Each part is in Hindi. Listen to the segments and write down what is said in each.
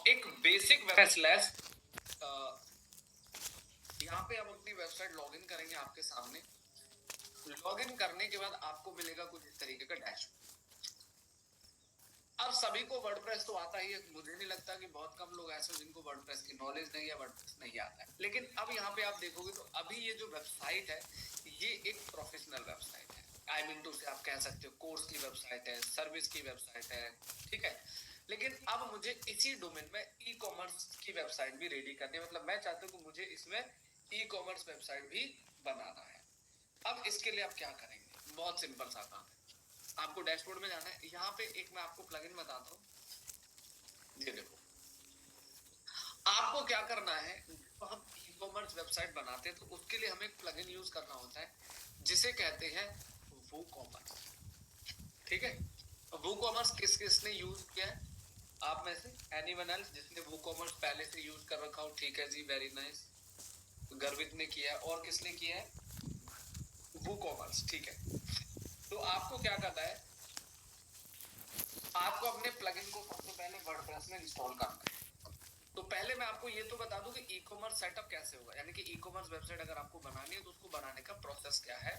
एक बेसिक स्लैश यहाँ पे आप अपनी वेबसाइट लॉगिन करेंगे। आपके सामने लॉगिन करने के बाद आपको मिलेगा कुछ इस तरीके का डैशबोर्ड। अब सभी को वर्डप्रेस तो आता ही है, मुझे नहीं लगता कि बहुत कम लोग ऐसे जिनको वर्डप्रेस की नॉलेज नहीं है, वर्डप्रेस नहीं आता है। लेकिन अब यहाँ पे आप देखोगे तो अभी ये जो वेबसाइट है ये एक प्रोफेशनल वेबसाइट है। आई मीन टू से आप कह सकते हो कोर्स की वेबसाइट है, सर्विस की वेबसाइट है, ठीक है। लेकिन अब मुझे इसी डोमेन में ई कॉमर्स की वेबसाइट भी रेडी करनी है। मतलब मैं चाहता हूँ कि मुझे इसमें ई कॉमर्स वेबसाइट भी बनाना है। अब इसके लिए आप क्या करेंगे, बहुत सिंपल सा काम है। आपको डैशबोर्ड में जाना है। यहाँ पे एक मैं आपको प्लगइन बताता हूँ, ये देखो। आपको क्या करना है, तो हम ई कॉमर्स वेबसाइट बनाते हैं तो उसके लिए हमें एक प्लगइन यूज करना होता है जिसे कहते हैं वूकॉमर्स, ठीक है। वूकॉमर्स किस किसने यूज किया है आप में से, एनीवन एल्स जिसने वूकॉमर्स पहले से यूज कर रखा हो? ठीक है जी, वेरी नाइस। गर्वित ने किया है। और किसने किया है? वूकॉमर्स, ठीक है। तो आपको क्या करना है, आपको अपने प्लगइन को सबसे पहले वर्डप्रेस में इंस्टॉल करना है। तो पहले मैं आपको ये तो बता दूं कि ई कॉमर्स सेटअप कैसे होगा, यानी कि ई कॉमर्स वेबसाइट अगर आपको बनानी है तो उसको बनाने का प्रोसेस क्या है।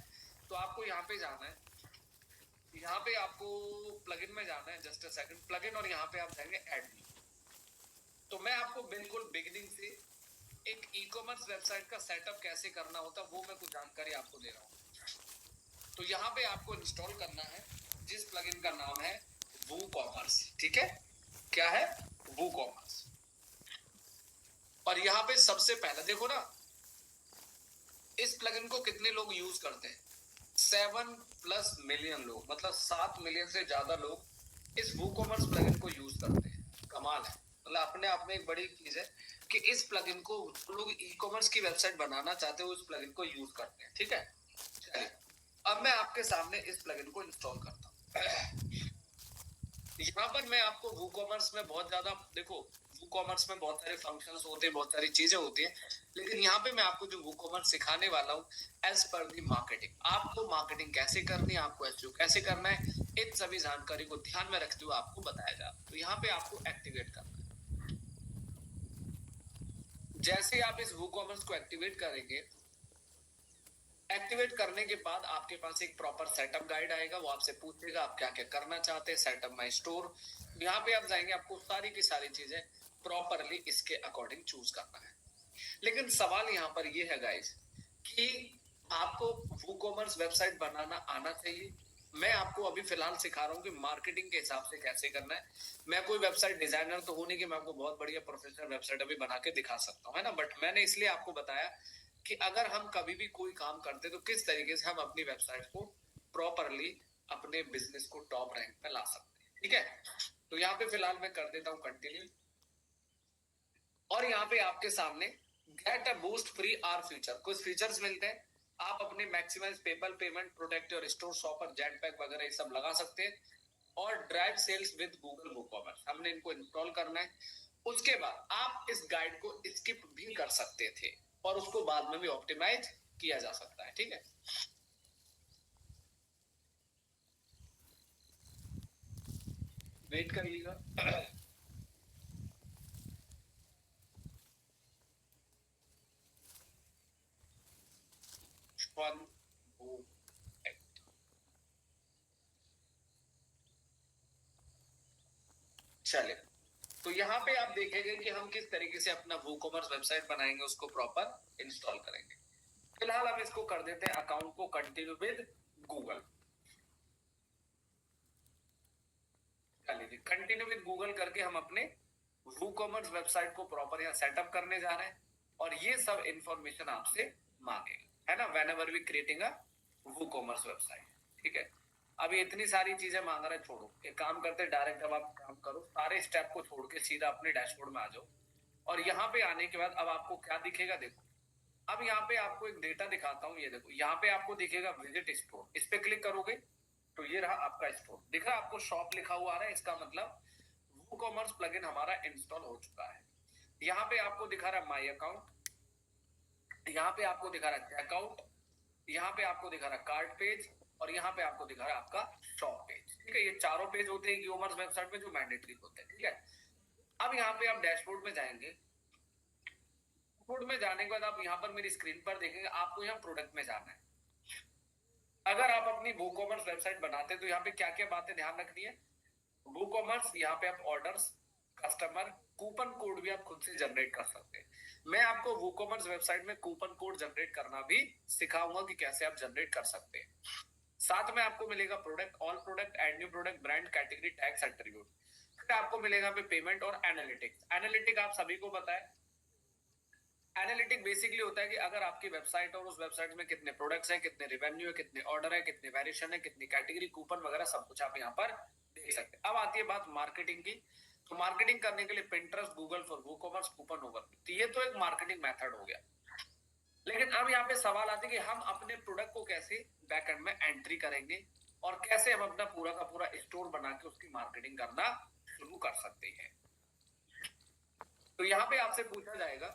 तो आपको यहाँ पे जाना है, यहाँ पे आपको प्लगइन में जाना है, जस्ट अ सेकंड, प्लगइन, और यहाँ पे आप जाएंगे ऐड न्यू। तो मैं आपको बिल्कुल बिगिनिंग से एक ई कॉमर्स वेबसाइट का सेटअप कैसे करना होता है वो मैं कुछ जानकारी आपको दे रहा हूँ। तो यहाँ पे आपको इंस्टॉल करना है जिस प्लगइन का नाम है वूकॉमर्स, ठीक है। क्या है? वूकॉमर्स। और यहाँ पे सबसे पहले देखो ना, इस प्लगइन को कितने लोग यूज करते हैं? 7+ मिलियन लोग, मतलब 7 मिलियन से ज्यादा लोग इस वूकॉमर्स प्लगइन को यूज करते हैं। कमाल है, मतलब अपने आप में एक बड़ी चीज है कि इस प्लगइन को लोग ई कॉमर्स की वेबसाइट बनाना चाहते हो, इस प्लगइन को यूज करते हैं, ठीक है। चलिए अब मैं आपके सामने इस प्लगइन को इंस्टॉल करता हूँ। यहाँ पर मैं आपको वूकॉमर्स में बहुत ज्यादा, देखो वूकॉमर्स में बहुत सारे फंक्शंस होते हैं, बहुत सारी चीजें होती हैं, लेकिन यहाँ पे मैं आपको जो वूकॉमर्स सिखाने वाला हूँ एज पर दी मार्केटिंग, आपको मार्केटिंग कैसे करनी है, आपको एसईओ कैसे करना है, इन सभी जानकारी को ध्यान में रखते हुए आपको बताया जा रहा है। तो यहाँ पे आपको एक्टिवेट करना है। जैसे आप इस वूकॉमर्स को एक्टिवेट करेंगे, एक्टिवेट करने के बाद आपके पास एक प्रॉपर सेटअप गाइड आएगा। वो आपसे पूछेगा आप क्या क्या करना चाहते हैं, सेटअप माय स्टोर। यहाँ पे आप जाएंगे, आपको सारी की सारी चीजें प्रॉपरली इसके अकॉर्डिंग चूज करना है। लेकिन सवाल यहाँ पर ये है गाइस कि आपको वूकॉमर्स वेबसाइट बनाना आना चाहिए। मैं आपको अभी फिलहाल सिखा रहा हूँ कि मार्केटिंग के हिसाब से कैसे करना है। मैं कोई वेबसाइट डिजाइनर तो हूं नहीं कि मैं आपको बहुत बढ़िया प्रोफेशनल वेबसाइट अभी बना के दिखा सकता हूँ, है ना। बट मैंने इसलिए आपको बताया कि अगर हम कभी भी कोई काम करते तो किस तरीके से हम अपनी वेबसाइट को प्रॉपरली अपने बिजनेस को टॉप रैंक पे ला सकते हैं, ठीक है। तो यहाँ पे फिलहाल मैं कर देता हूँ कंटिन्यू, और यहाँ पे आपके सामने get a boost free or feature, कुछ फीचर्स मिलते हैं। आप अपने maximise PayPal payment, protect your store, shopper, jet pack वगैरह ये सब लगा सकते हैं। और drive sales with Google WooCommerce, हमने इनको इंस्टॉल करना है। उसके बाद आप इस गाइड को स्किप भी कर सकते थे और उसको बाद में भी ऑप्टिमाइज किया जा सकता है, ठीक है। वेट करिएगा। वन चले, तो यहाँ पे आप देखेंगे कि हम किस तरीके से अपना वूकॉमर्स वेबसाइट बनाएंगे, उसको प्रॉपर इंस्टॉल करेंगे। फिलहाल हम इसको कर देते हैं अकाउंट को continue with Google. Continue with Google करके हम अपने वूकॉमर्स वेबसाइट को प्रॉपर यहाँ सेटअप करने जा रहे हैं और ये सब इंफॉर्मेशन आपसे मांगेगा, है ना, whenever we creating a WooCommerce website, ठीक है। अभी इतनी सारी चीजें मांग रहे हैं, छोड़ो, एक काम करते हैं डायरेक्ट, अब आप काम करो, सारे स्टेप को छोड़ के सीधा अपने डैशबोर्ड में आ जाओ। और यहाँ पे आने के बाद अब आपको क्या दिखेगा, देखो। अब यहाँ पे आपको एक डेटा दिखाता हूँ, ये देखो, यहाँ पे आपको दिखेगा विजिट स्टोर, इस पे क्लिक करोगे तो ये रहा आपका स्टोर, दिख रहा है आपको, शॉप लिखा हुआ आ रहा है, इसका मतलब वूकॉमर्स प्लगइन हमारा इंस्टॉल हो चुका है। यहाँ पे आपको दिखा रहा है माई अकाउंट, यहाँ पे आपको दिखा रहा है चेकआउट, यहाँ पे आपको दिखा रहा है कार्ड पेज, और यहाँ पे आपको दिखा रहा है आपका शॉप पेज, ठीक है। ये चारों पेज होते हैं ई कॉमर्स वेबसाइट में जो मैंडेटरी होते हैं, ठीक है। अब यहाँ पे आप डैशबोर्ड में जाएंगे, डैशबोर्ड में जाने के बाद आप यहाँ पर मेरी स्क्रीन पर देखेंगे, आपको यहाँ प्रोडक्ट में जाना है। अगर आप अपनी वूकॉमर्स वेबसाइट बनाते हैं तो यहाँ पे क्या क्या बातें ध्यान रखनी है। वूकॉमर्स, यहाँ पे आप ऑर्डर्स, कस्टमर, कूपन कोड भी आप खुद से जनरेट कर सकते हैं। मैं आपको वूकॉमर्स वेबसाइट में कूपन कोड जनरेट करना भी सिखाऊंगा कि कैसे आप जनरेट कर सकते हैं। साथ में आपको मिलेगा product, all product, add new product, brand, category, tags, attribute. फिर आपको मिलेगा पे पेमेंट और एनालिटिक्स। एनालिटिक आप सभी को पता है, एनालिटिक बेसिकली होता है कि अगर आपकी वेबसाइट और उस वेबसाइट में कितने प्रोडक्ट्स हैं, कितने रिवेन्यू है, कितने ऑर्डर है, कितने वेरिएशन है, कितनी कैटेगरी, कूपन वगैरह सब कुछ आप यहाँ पर देख सकते हैं। अब आती है बात मार्केटिंग की। तो मार्केटिंग करने के लिए Pinterest, Google for WooCommerce, coupon over, तो ये तो एक मार्केटिंग मेथड हो गया। लेकिन अब यहाँ पे सवाल आते हैं कि हम अपने प्रोडक्ट को कैसे बैकएंड में एंट्री करेंगे और कैसे हम अपना पूरा का पूरा स्टोर बना के उसकी मार्केटिंग करना शुरू कर सकते हैं। तो यहाँ पे आपसे पूछा जाएगा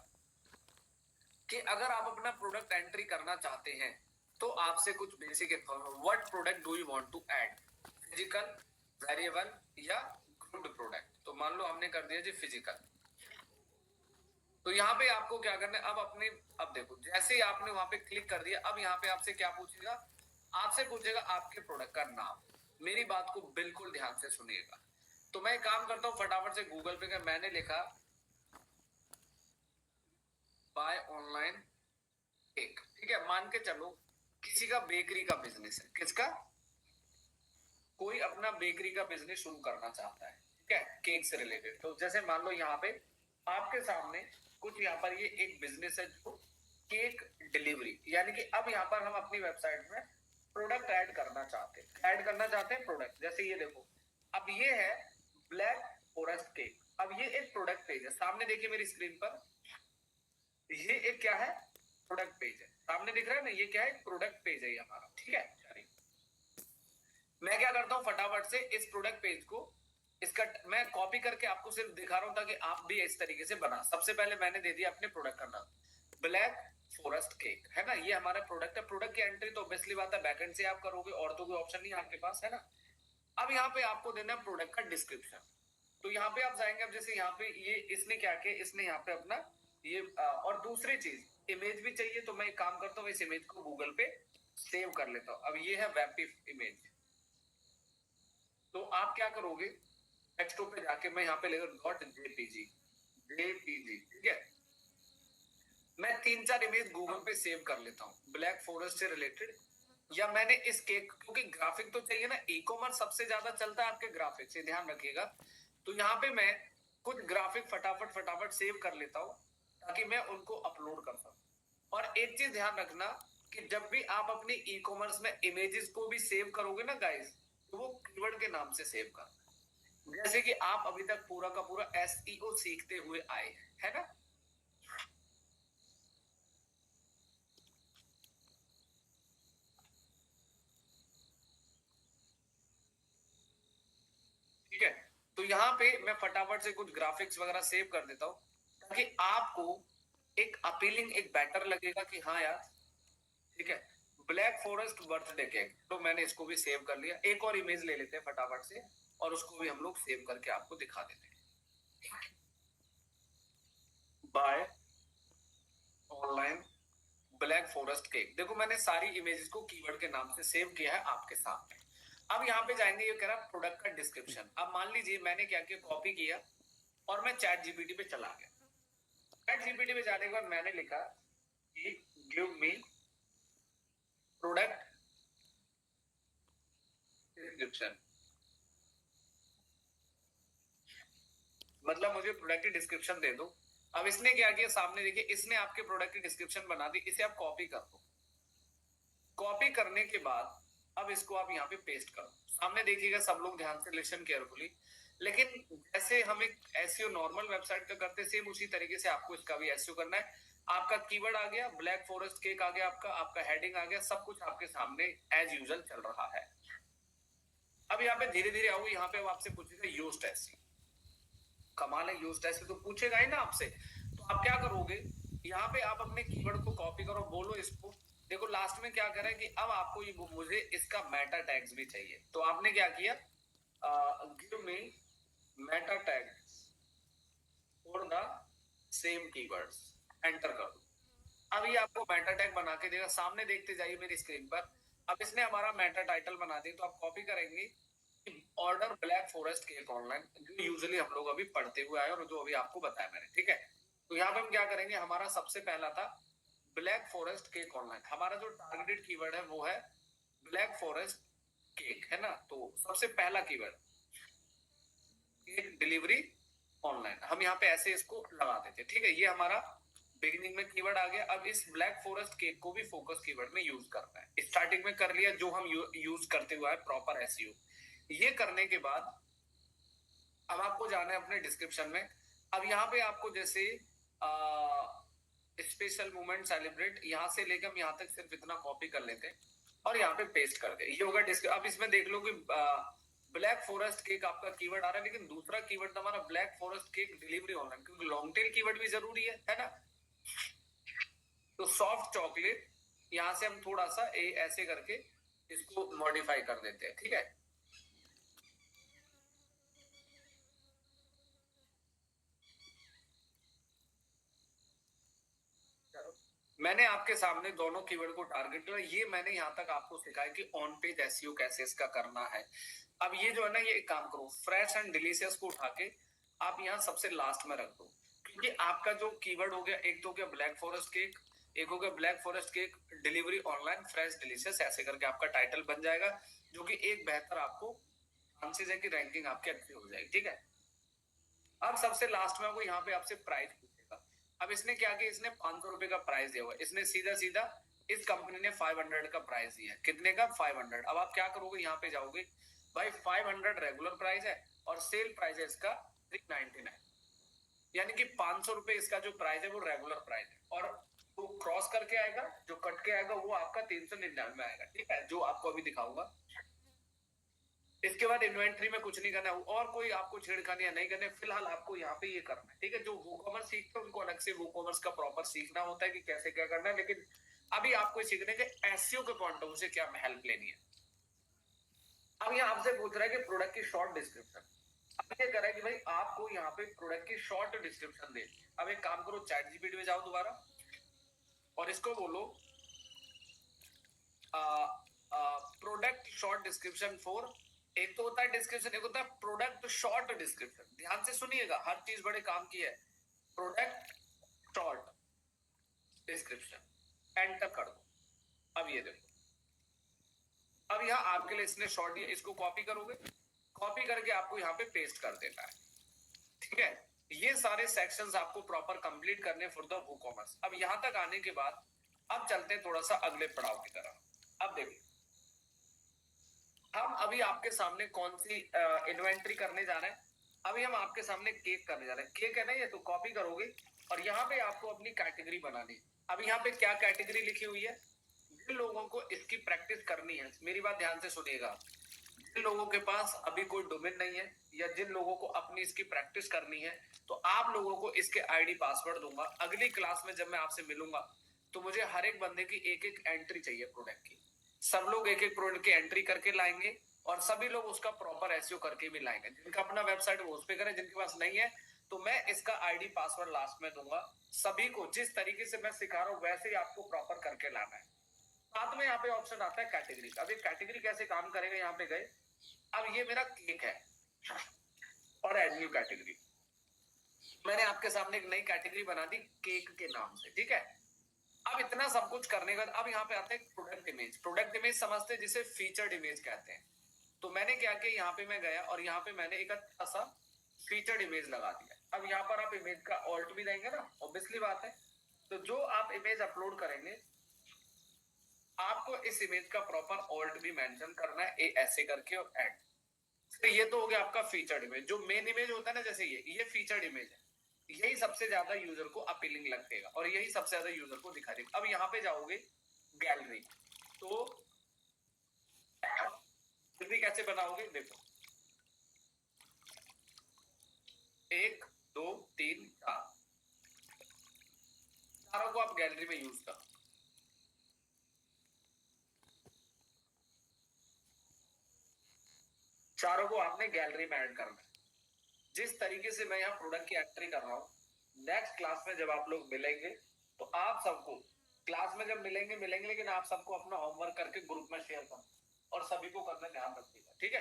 कि अगर आप अपना प्रोडक्ट एंट्री करना चाहते हैं तो आपसे कुछ basic information, what product do you want to add, physical, variable या ग्रुप्ड प्रोडक्ट। तो मान लो हमने कर दिया जी फिजिकल, तो यहाँ पे आपको क्या करना है, अब देखो जैसे ही आपने वहां पे क्लिक कर दिया, अब यहाँ पे आपसे क्या पूछेगा, आपसे पूछेगा आपके प्रोडक्ट का नाम। मेरी बात को बिल्कुल ध्यान से सुनिएगा। तो मैं काम करता हूँ फटाफट से गूगल पे का, मैंने लिखा बाय ऑनलाइन केक, ठीक है। मान के चलो किसी का बेकरी का बिजनेस है, किसका, कोई अपना बेकरी का बिजनेस शुरू करना चाहता है, ठीक है, केक से रिलेटेड। तो जैसे मान लो यहाँ पे आपके सामने कुछ यहाँ पर ये एक बिजनेस है जो केक डिलीवरी, यानी कि अब यहाँ पर हम अपनी वेबसाइट में प्रोडक्ट ऐड करना चाहते हैं, प्रोडक्ट। जैसे ये देखो, अब ये है ब्लैक फॉरेस्ट केक। अब ये एक प्रोडक्ट पेज है, सामने देखिए मेरी स्क्रीन पर, ये एक क्या है, प्रोडक्ट पेज है, सामने दिख रहा है ना, ये क्या है, प्रोडक्ट पेज है ये हमारा, ठीक है। मैं क्या करता हूँ फटाफट से इस प्रोडक्ट पेज को, इसका मैं कॉपी करके आपको सिर्फ दिखा रहा हूँ ताकि आप भी इस तरीके से बना। सबसे पहले मैंने दे दिया अपने प्रोडक्ट का नाम, ब्लैक फॉरेस्ट केक, है ना, ये हमारा प्रोडक्ट है। प्रोडक्ट की एंट्री तो ऑब्वियसली बात है बैकएंड से आप करोगे, और तो कोई ऑप्शन नहीं आपके पास, है ना। अब यहाँ पे आपको देना है प्रोडक्ट का डिस्क्रिप्शन। तो यहाँ पे आप जाएंगे, अब जैसे यहाँ पे ये इसने क्या किया, इसने यहाँ पे अपना ये और दूसरी चीज इमेज भी चाहिए, तो मैं एक काम करता हूँ, इस इमेज को गूगल पे सेव कर लेता हूँ। अब ये है वेब इमेज, तो आप क्या करोगे, डेस्कटॉप पे जाके मैं यहाँ पे लेकर डॉट जेपीजी, ठीक है। मैं 3-4 इमेज गूगल पे सेव कर लेता हूँ ब्लैक फॉरेस्ट से रिलेटेड, या मैंने इस केक, क्योंकि ग्राफिक तो चाहिए ना, ई कॉमर्स सबसे ज्यादा चलता है आपके ग्राफिक से, ध्यान रखिएगा। तो यहाँ पे मैं कुछ ग्राफिक फटाफट फटाफट सेव कर लेता हूँ ताकि मैं उनको अपलोड कर सकूं। और एक चीज ध्यान रखना कि जब भी आप अपने ई कॉमर्स में इमेजेस को भी सेव करोगे ना गाइस, तो वो कीवर्ड के नाम से सेव करना। जैसे कि आप अभी तक पूरा का पूरा एसईओ सीखते हुए आए हैं, है ना। ठीक है, तो यहाँ पे मैं फटाफट से कुछ ग्राफिक्स वगैरह सेव कर देता हूँ ताकि आपको एक अपीलिंग, एक बेटर लगेगा कि हाँ यार, ठीक है। ब्लैक फॉरेस्ट बर्थडे केक, तो मैंने इसको भी सेव कर लिया। एक और इमेज ले लेते हैं फटाफट से और उसको भी हम लोग सेव करके आपको दिखा देते हैं। Buy online black forest cake, देखो मैंने सारी इमेजेस को कीवर्ड के नाम से सेव किया है आपके सामने। अब यहाँ पे जाएंगे, ये कह रहा प्रोडक्ट का डिस्क्रिप्शन। अब मान लीजिए मैंने क्या किया, कॉपी किया और मैं चैट जीपीटी पे चला गया। चैट जीपीटी पे जाने के बाद मैंने लिखा कि गिव मी प्रोडक्ट डिस्क्रिप्शन, मतलब मुझे प्रोडक्ट की डिस्क्रिप्शन दे दो। अब इसने क्या किया, सामने देखिए, इसने आपके प्रोडक्ट की डिस्क्रिप्शन बना दी, इसे आप कॉपी कर दो। कॉपी करने के बाद अब इसको आप यहाँ पे पेस्ट करो। सामने देखिएगा, सब लोग ध्यान से लिसन केयरफुली। लेकिन जैसे हम एक एसईओ नॉर्मल वेबसाइट का करते, सेम उसी तरीके से आपको इसका भी एसईओ करना है। आपका कीवर्ड आ गया, ब्लैक फॉरेस्ट केक आ गया, आपका हेडिंग आ गया, सब कुछ आपके सामने एज यूजुअल चल रहा है। अब यहाँ पे धीरे धीरे आओगे, यहाँ पे अब आपसे पूछेगा यूज्ड एसईओ। कमाल है, यूज्ड एसईओ तो पूछेगा ही ना आपसे। तो आप क्या करोगे, यहाँ पे आप अपने कीवर्ड को कॉपी करो, बोलो इसको। देखो लास्ट में क्या करें कि अब आपको ये मुझे इसका मेटा टैग्स भी चाहिए, तो आपने क्या किया, give me Meta tag, same keywords, enter कर दो। अब ये आपको मेटा टैग बना के देगा, सामने देखते जाइए मेरी स्क्रीन पर। अब इसने हमारा मेटा टाइटल बना दी, तो आप कॉपी करेंगे order black forest cake online, जो यूजुअली हम लोग अभी पढ़ते हुए आए और जो अभी आपको बताया मैंने, ठीक है। तो यहाँ पे हम क्या करेंगे, हमारा सबसे पहला था ब्लैक फॉरेस्ट केक ऑनलाइन। हमारा जो टारगेटेड कीवर्ड है वो है ब्लैक फॉरेस्ट केक, है ना। तो सबसे पहला कीवर्ड केक डिलीवरी ऑनलाइन, हम यहाँ पे ऐसे इसको लगा देते, ठीक है। ये हमारा बिगिनिंग में कीवर्ड आ गया। अब इस ब्लैक फॉरेस्ट केक को भी फोकस कीवर्ड में यूज करना है। स्टार्टिंग में कर लिया जो हम यूज करते हुए आए, प्रॉपर एसईओ। ये करने के बाद अब आपको जाना है अपने डिस्क्रिप्शन में। अब यहाँ पे आपको जैसे स्पेशल मोमेंट सेलिब्रेट, यहाँ से लेकर हम यहाँ तक सिर्फ इतना कॉपी कर लेते हैं और यहाँ पे पेस्ट कर दे। ये होगा अब इसमें देख लो कि ब्लैक फॉरेस्ट केक आपका कीवर्ड आ रहा है, लेकिन दूसरा कीवर्ड हमारा black forest cake delivery online, क्योंकि लॉन्ग टेल कीवर्ड भी जरूरी है ना। तो सॉफ्ट चॉकलेट, यहाँ से हम थोड़ा सा ऐसे करके इसको मॉडिफाई कर देते हैं, ठीक है। मैंने आपके सामने दोनों कीवर्ड को टारगेट किया। ये मैंने यहाँ तक आपको सिखाया कि ऑन पेज एसईओ कैसे इसका करना है। अब ये जो है ना, ये एक काम करो, फ्रेश एंड डिलीशियस को उठा के आप यहाँ सबसे लास्ट में रख दो, क्योंकि आपका जो कीवर्ड हो गया, एक तो हो गया ब्लैक फॉरेस्ट केक, एक हो गया black forest cake delivery online fresh delicious, ऐसे करके आपका टाइटल बन जाएगा, जो कि एक बेहतर आपको चांसेस है कि रैंकिंग आपकी अच्छी हो जाएगी, ठीक है। अब सबसे लास्ट में आपको यहाँ पे आपसे प्राइस पूछेगा। अब इसने क्या किया, इसने 500 रुपए का प्राइस दिया हुआ है। इसने सीधा सीधा इस कंपनी ने 500 का प्राइस दिया है। कितने का? 500। अब आप क्या करोगे, यहाँ पे जाओगे, भाई 500 रेगुलर प्राइस है और सेल प्राइस है इसका 399, यानी कि 500 रुपए इसका जो प्राइस है वो रेगुलर प्राइस है, और जो क्रॉस करके आएगा, जो कट के आएगा, वो आपका 399 में आएगा, ठीक है, जो आपको अभी दिखाऊंगा। इसके बाद इन्वेंट्री में कुछ नहीं करना है, और कोई आपको छेड़खानी नहीं करनी, फिलहाल आपको यहाँ पे ये करना है, ठीक है। जो वूकॉमर्स सीखते हैं उनको अलग से वूकॉमर्स का प्रॉपर सीखना होता है कि कैसे क्या करना है, लेकिन अभी आपको सीखने के एसईओ के पॉइंट ऑफ व्यू से क्या हेल्प लेनी है। अब ये आपसे पूछ रहा है कि प्रोडक्ट की शॉर्ट डिस्क्रिप्शन। अब ये कह रहा है कि भाई आपको यहाँ पे प्रोडक्ट की शॉर्ट डिस्क्रिप्शन दे। अब एक काम करो, चैट जीपीटी में जाओ दोबारा और इसको बोलो प्रोडक्ट शॉर्ट डिस्क्रिप्शन फॉर, एक तो होता है डिस्क्रिप्शन, एक होता है प्रोडक्ट शॉर्ट डिस्क्रिप्शन। ध्यान से सुनिएगा, हर चीज बड़े काम की है। प्रोडक्ट शॉर्ट डिस्क्रिप्शन, एंटर कर दो। अब ये देखो, अब यहाँ आपके लिए इसने शॉर्ट दिया, इसको कॉपी करोगे, कॉपी करके आपको यहाँ पे पेस्ट कर देना है, ठीक है। ये सारे सेक्शंस आपको प्रॉपर कंप्लीट करने फॉर द वूकॉमर्स। अब यहाँ तक आने के बाद अब चलते हैं थोड़ा सा अगले पड़ाव की तरफ। अब देखिए, हम अभी आपके सामने कौन सी इन्वेंट्री करने जा रहे हैं। अभी हम आपके सामने केक करने जा रहे हैं। केक है ना, ये तो कॉपी करोगे और यहाँ पे आपको अपनी कैटेगरी बनानी। अब यहाँ पे क्या कैटेगरी लिखी हुई है, जिन लोगों को इसकी प्रैक्टिस करनी है, मेरी बात ध्यान से सुनिएगा, जिन लोगों के पास अभी कोई डोमेन नहीं है या जिन लोगों को अपनी इसकी प्रैक्टिस करनी है, तो आप लोगों को इसके आईडी पासवर्ड दूंगा। अगली क्लास में जब मैं आपसे मिलूंगा तो मुझे हर एक बंदे की एक एक एंट्री चाहिए प्रोडक्ट की। सब लोग एक एक प्रोडक्ट की एंट्री करके लाएंगे और सभी लोग उसका प्रॉपर एसईओ करके भी लाएंगे। जिनका अपना वेबसाइट वो उस पे करे, जिनके पास नहीं है तो मैं इसका आईडी पासवर्ड लास्ट में दूंगा। सभी को जिस तरीके से मैं सिखा रहा हूँ वैसे ही आपको प्रॉपर करके लाना है। साथ में यहाँ पे ऑप्शन आता है कैटेगरी। अब ये कैटेगरी कैसे काम करेगा, यहाँ पे गए, अब ये मेरा केक है और एड न्यू कैटेगरी। मैंने आपके सामने एक नई कैटेगरी बना दी केक के नाम से, ठीक है। अब इतना सब कुछ करने के बाद अब यहाँ पे आता है प्रोडक्ट इमेज। प्रोडक्ट इमेज समझते हैं जिसे फीचर्ड इमेज कहते हैं। तो मैंने क्या किया, यहाँ पे मैं गया और यहाँ पे मैंने एक अच्छा सा फीचर्ड इमेज लगा दिया। अब यहाँ पर आप इमेज का ऑल्ट भी देंगे ना, ऑब्वियसली बात है। तो जो आप इमेज अपलोड करेंगे आपको इस इमेज का प्रॉपर ऑल्ट भी मेंशन करना है, ऐसे करके, और ऐड। तो ये तो हो गया आपका फीचर्ड इमेज। जो मेन इमेज होता है ना, जैसे ये फीचर्ड इमेज है, यही सबसे ज्यादा यूजर को अपीलिंग लगेगा और यही सबसे ज्यादा यूजर को दिखा देगा। अब यहाँ पे जाओगे गैलरी, तो गैलरी कैसे बनाओगे, देखो 1 2 3 4, चारों को आप गैलरी में यूज करो। चारों को आपने गैलरी में ऐड करना है। जिस तरीके से मैं यहाँ प्रोडक्ट की एंट्री कर रहा हूँ नेक्स्ट क्लास में जब आप लोग मिलेंगे तो आप सबको क्लास में जब मिलेंगे लेकिन आप सबको अपना होमवर्क करके ग्रुप में शेयर करना और सभी को करना ध्यान रखिएगा, ठीक है।